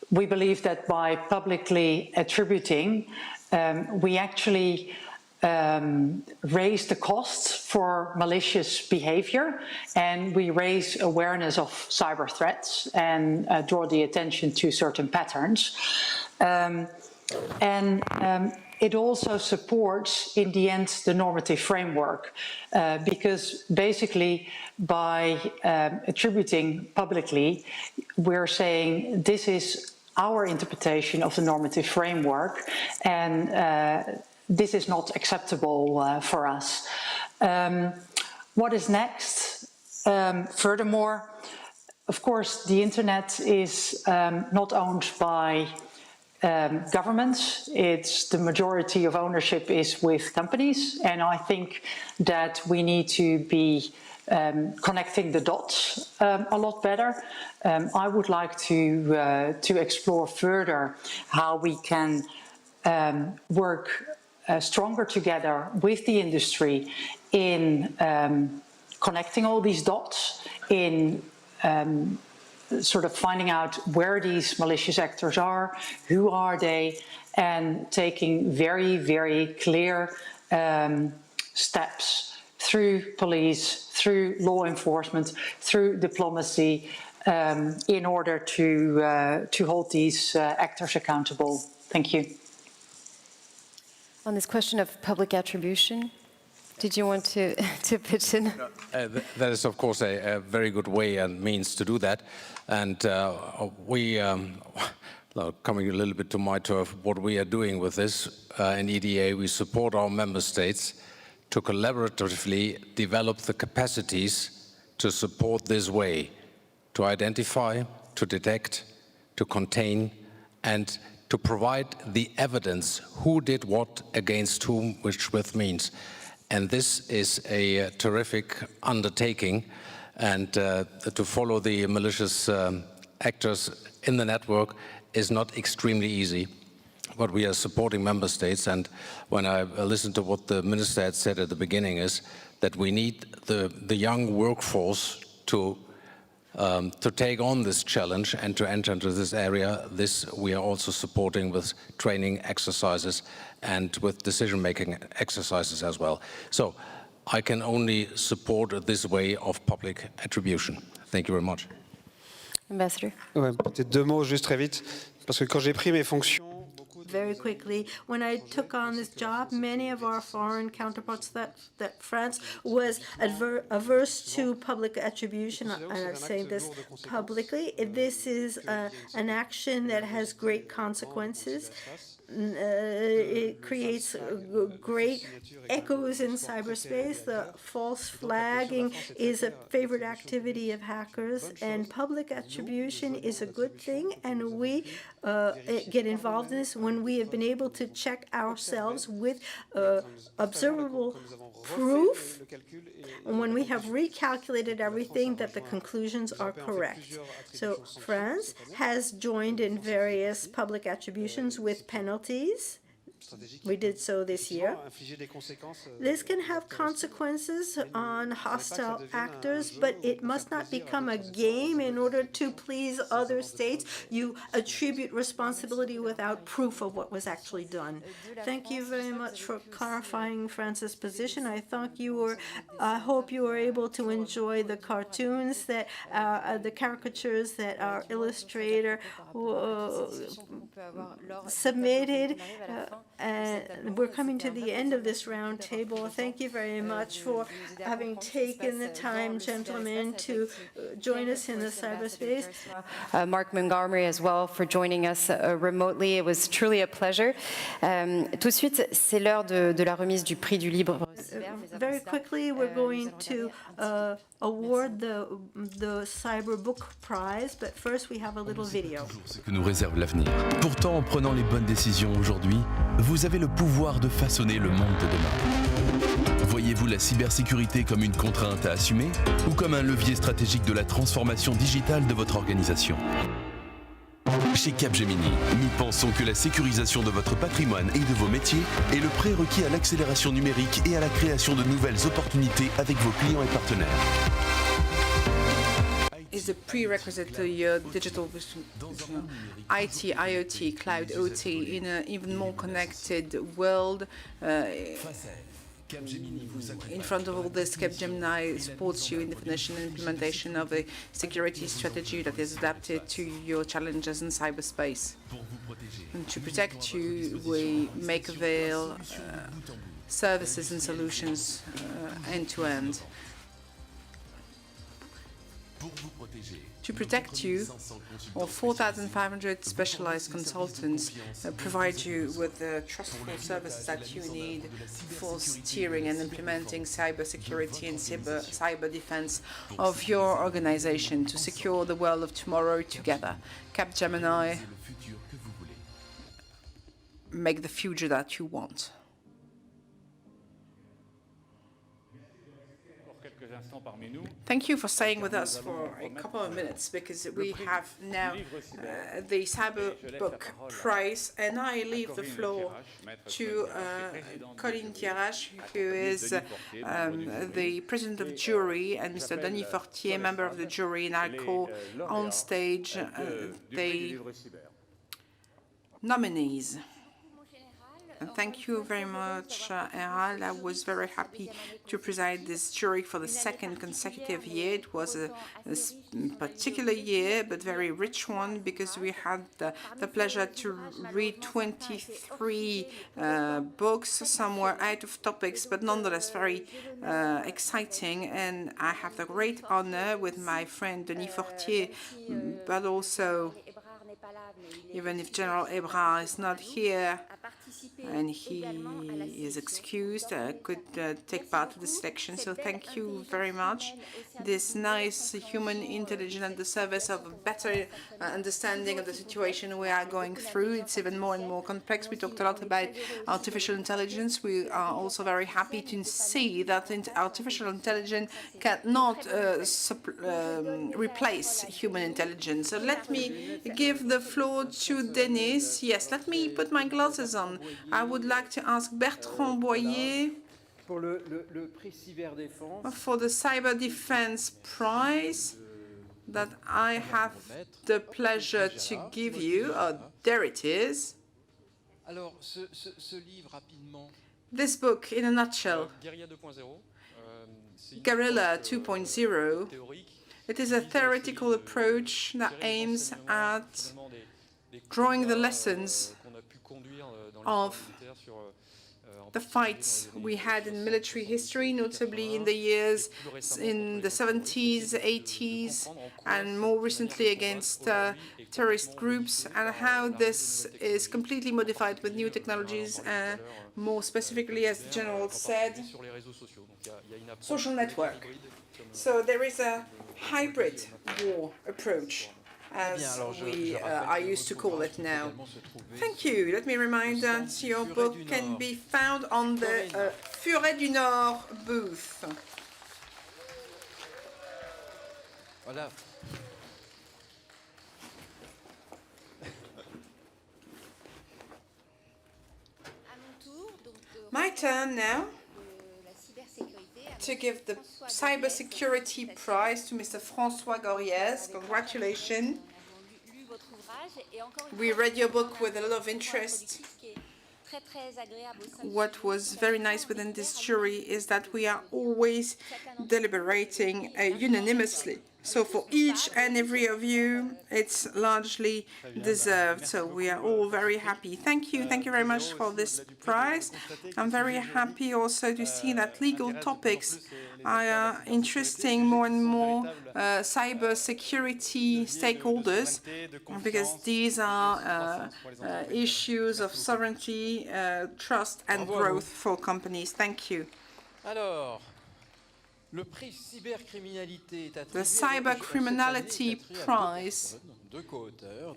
we believe that by publicly attributing, we actually raise the costs for malicious behavior, and we raise awareness of cyber threats and draw the attention to certain patterns. It also supports, in the end, the normative framework, because basically by attributing publicly, we're saying this is our interpretation of the normative framework, and this is not acceptable for us. What is next? Furthermore, of course, the internet is not owned by governments. The majority of ownership is with companies, and I think that we need to be connecting the dots a lot better. I would like to explore further how we can work stronger together with the industry in connecting all these dots, in sort of finding out where these malicious actors are, who are they, and taking very, very clear steps through police, through law enforcement, through diplomacy, in order to hold these actors accountable. Thank you. On this question of public attribution, did you want to pitch in? That is, of course, a very good way and means to do that. And coming a little bit to my turf, what we are doing with this in EDA, we support our member states to collaboratively develop the capacities to support this way, to identify, to detect, to contain, and to provide the evidence who did what against whom, which with means. And this is a terrific undertaking, and to follow the malicious actors in the network is not extremely easy. But we are supporting member states, and when I listened to what the minister had said at the beginning is that we need the young workforce to take on this challenge and to enter into this area. This we are also supporting with training exercises and with decision-making exercises as well. So I can only support this way of public attribution. Thank you very much. Ambassador. Ouais, peut-être deux mots juste très vite, parce que quand j'ai pris mes fonctions, very quickly. When I took on this job, many of our foreign counterparts that France was averse to public attribution, and I'm saying this publicly. This is an action that has great consequences. It creates great echoes in cyberspace. The false flagging is a favorite activity of hackers, and public attribution is a good thing, and we get involved in this when we have been able to check ourselves with observable proof, and when we have recalculated everything that the conclusions are correct. So France has joined in various public attributions with penalties. We did so this year. This can have consequences on hostile actors, but it must not become a game in order to please other states. You attribute responsibility without proof of what was actually done. Thank you very much for clarifying France's position. I hope you were able to enjoy the cartoons that the caricatures that our illustrator submitted. And we're coming to the end of this round table. Thank you very much for having taken the time, gentlemen, to join us in the cyberspace. Mark Montgomery as well for joining us remotely. It was truly a pleasure. Tout de suite, c'est l'heure de la remise du prix du livre. Very quickly, we're going to award the Cyber Book Prize, but first we have a little video. Ce que nous réserve l'avenir. Pourtant, en prenant les bonnes décisions aujourd'hui, vous avez le pouvoir de façonner le monde de demain. Voyez-vous la cybersécurité comme une contrainte à assumer ou comme un levier stratégique de la transformation digitale de votre organisation? Chez Capgemini, nous pensons que la sécurisation de votre patrimoine et de vos métiers est le prérequis à l'accélération numérique et à la création de nouvelles opportunités avec vos clients et partenaires. Is a prerequisite to your digital vision, IT, IoT, cloud OT in an even more connected world. In front of all this, Capgemini supports you in definition and implementation of a security strategy that is adapted to your challenges in cyberspace. And to protect you, we make avail services and solutions end to end. To protect you, all 4,500 specialized consultants provide you with the trustful services that you need for steering and implementing cybersecurity and cyber defense of your organization to secure the world of tomorrow together. Capgemini, make the future that you want. Thank you for staying with us for a couple of minutes, because we have now the Cyber Book Prize, and I leave the floor to Colin Thiarache, who is the president of jury, and Mr. Denis Fortier, member of the jury, and I'll call on stage the nominees. And thank you very much, Errol. I was very happy to preside this jury for the second consecutive year. It was a particular year, but very rich one, because we had the pleasure to read 23 books. Some were out of topics, but nonetheless very exciting. And I have the great honor with my friend Denis Fortier, but also, even if General Ebrard is not here, and he is excused, could take part in the selection. So thank you very much. This nice human intelligence at the service of a better understanding of the situation we are going through. It's even more and more complex. We talked a lot about artificial intelligence. We are also very happy to see that artificial intelligence cannot replace human intelligence. So let me give the floor to Denis. Yes, let me put my glasses on. I would like to ask Bertrand Boyer for the Cyber Defense Prize that I have the pleasure to give you. Oh, there it is. This book, in a nutshell, Guerrilla 2.0, it is a theoretical approach that aims at drawing the lessons of the fights we had in military history, notably in the years in the 70s, 80s, and more recently against terrorist groups, and how this is completely modified with new technologies, more specifically, as the General said, social network. So there is a hybrid war approach, as we are used to call it now. Thank you. Let me remind that your book can be found on the Furet du Nord booth. Voilà. My turn now to give the Cybersecurity Prize to Mr. François Goriez. Congratulations. We read your book with a lot of interest. What was very nice within this jury is that we are always deliberating unanimously. So for each and every of you, it's largely deserved. So we are all very happy. Thank you. Thank you very much for this prize. I'm very happy also to see that legal topics are interesting more and more cyber security stakeholders, because these are issues of sovereignty, trust and growth for companies. Thank you. The Cybercriminality Prize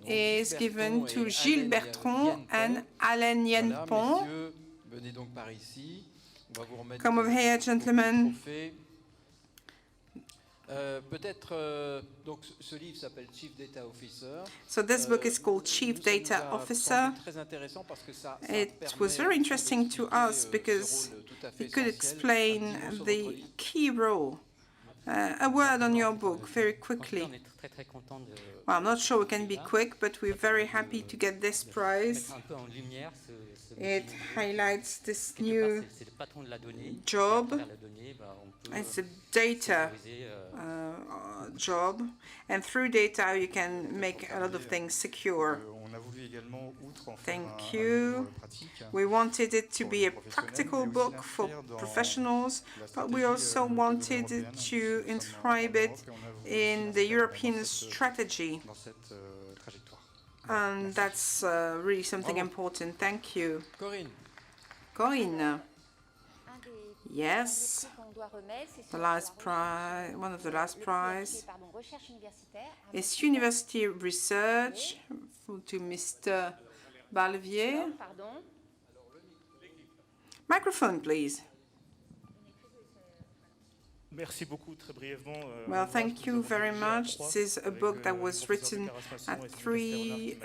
is given to Gilles Bertrand and Alain Yenpon. Come over here, gentlemen. Donc ce livre s'appelle Chief Data Officer. So this book is called Chief Data Officer. It was very interesting to us because it could explain the key role. A word on your book, very quickly. Well, I'm not sure we can be quick, but we're very happy to get this prize. It highlights this new job. It's a data job, and through data you can make a lot of things secure. Thank you. We wanted it to be a practical book for professionals, but we also wanted to inscribe it in the European strategy. And that's really something important. Thank you. Corinne. Yes. The last prize, one of the last prize is university research to Mr. Balvier. Microphone, please. Well, thank you very much. This is a book that was written at 3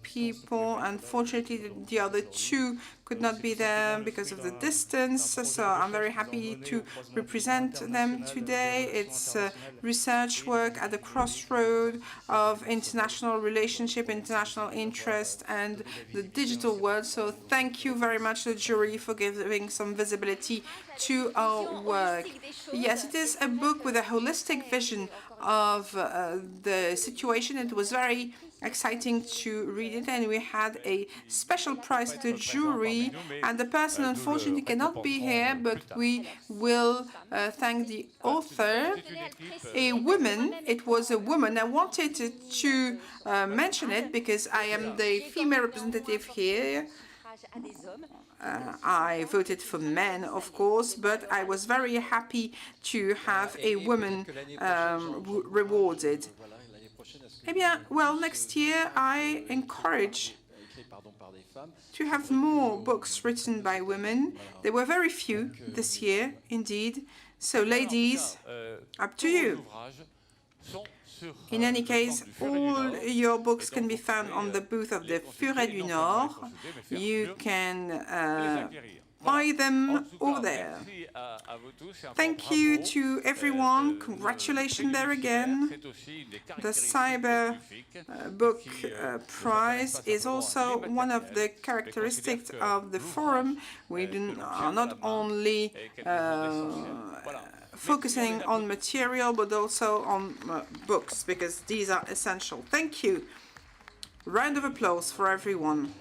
people. Unfortunately, the other 2 could not be there because of the distance, so I'm very happy to represent them today. It's research work at the crossroad of international relationship, international interest, and the digital world. So thank you very much, the jury, for giving some visibility to our work. Yes, it is a book with a holistic vision of the situation. It was very exciting to read it, and we had a special prize to the jury, and the person unfortunately cannot be here, but we will thank the author. A woman, it was a woman. I wanted to mention it because I am the female representative here. I voted for men, of course, but I was very happy to have a woman rewarded. Eh bien, well, next year I encourage to have more books written by women. There were very few this year, indeed. So, ladies, up to you. In any case, all your books can be found on the booth of the Furet du Nord. You can buy them over there. Thank you to everyone. Congratulations there again. The Cyber Book Prize is also one of the characteristics of the forum. We are not only focusing on material, but also on books, because these are essential. Thank you. Round of applause for everyone.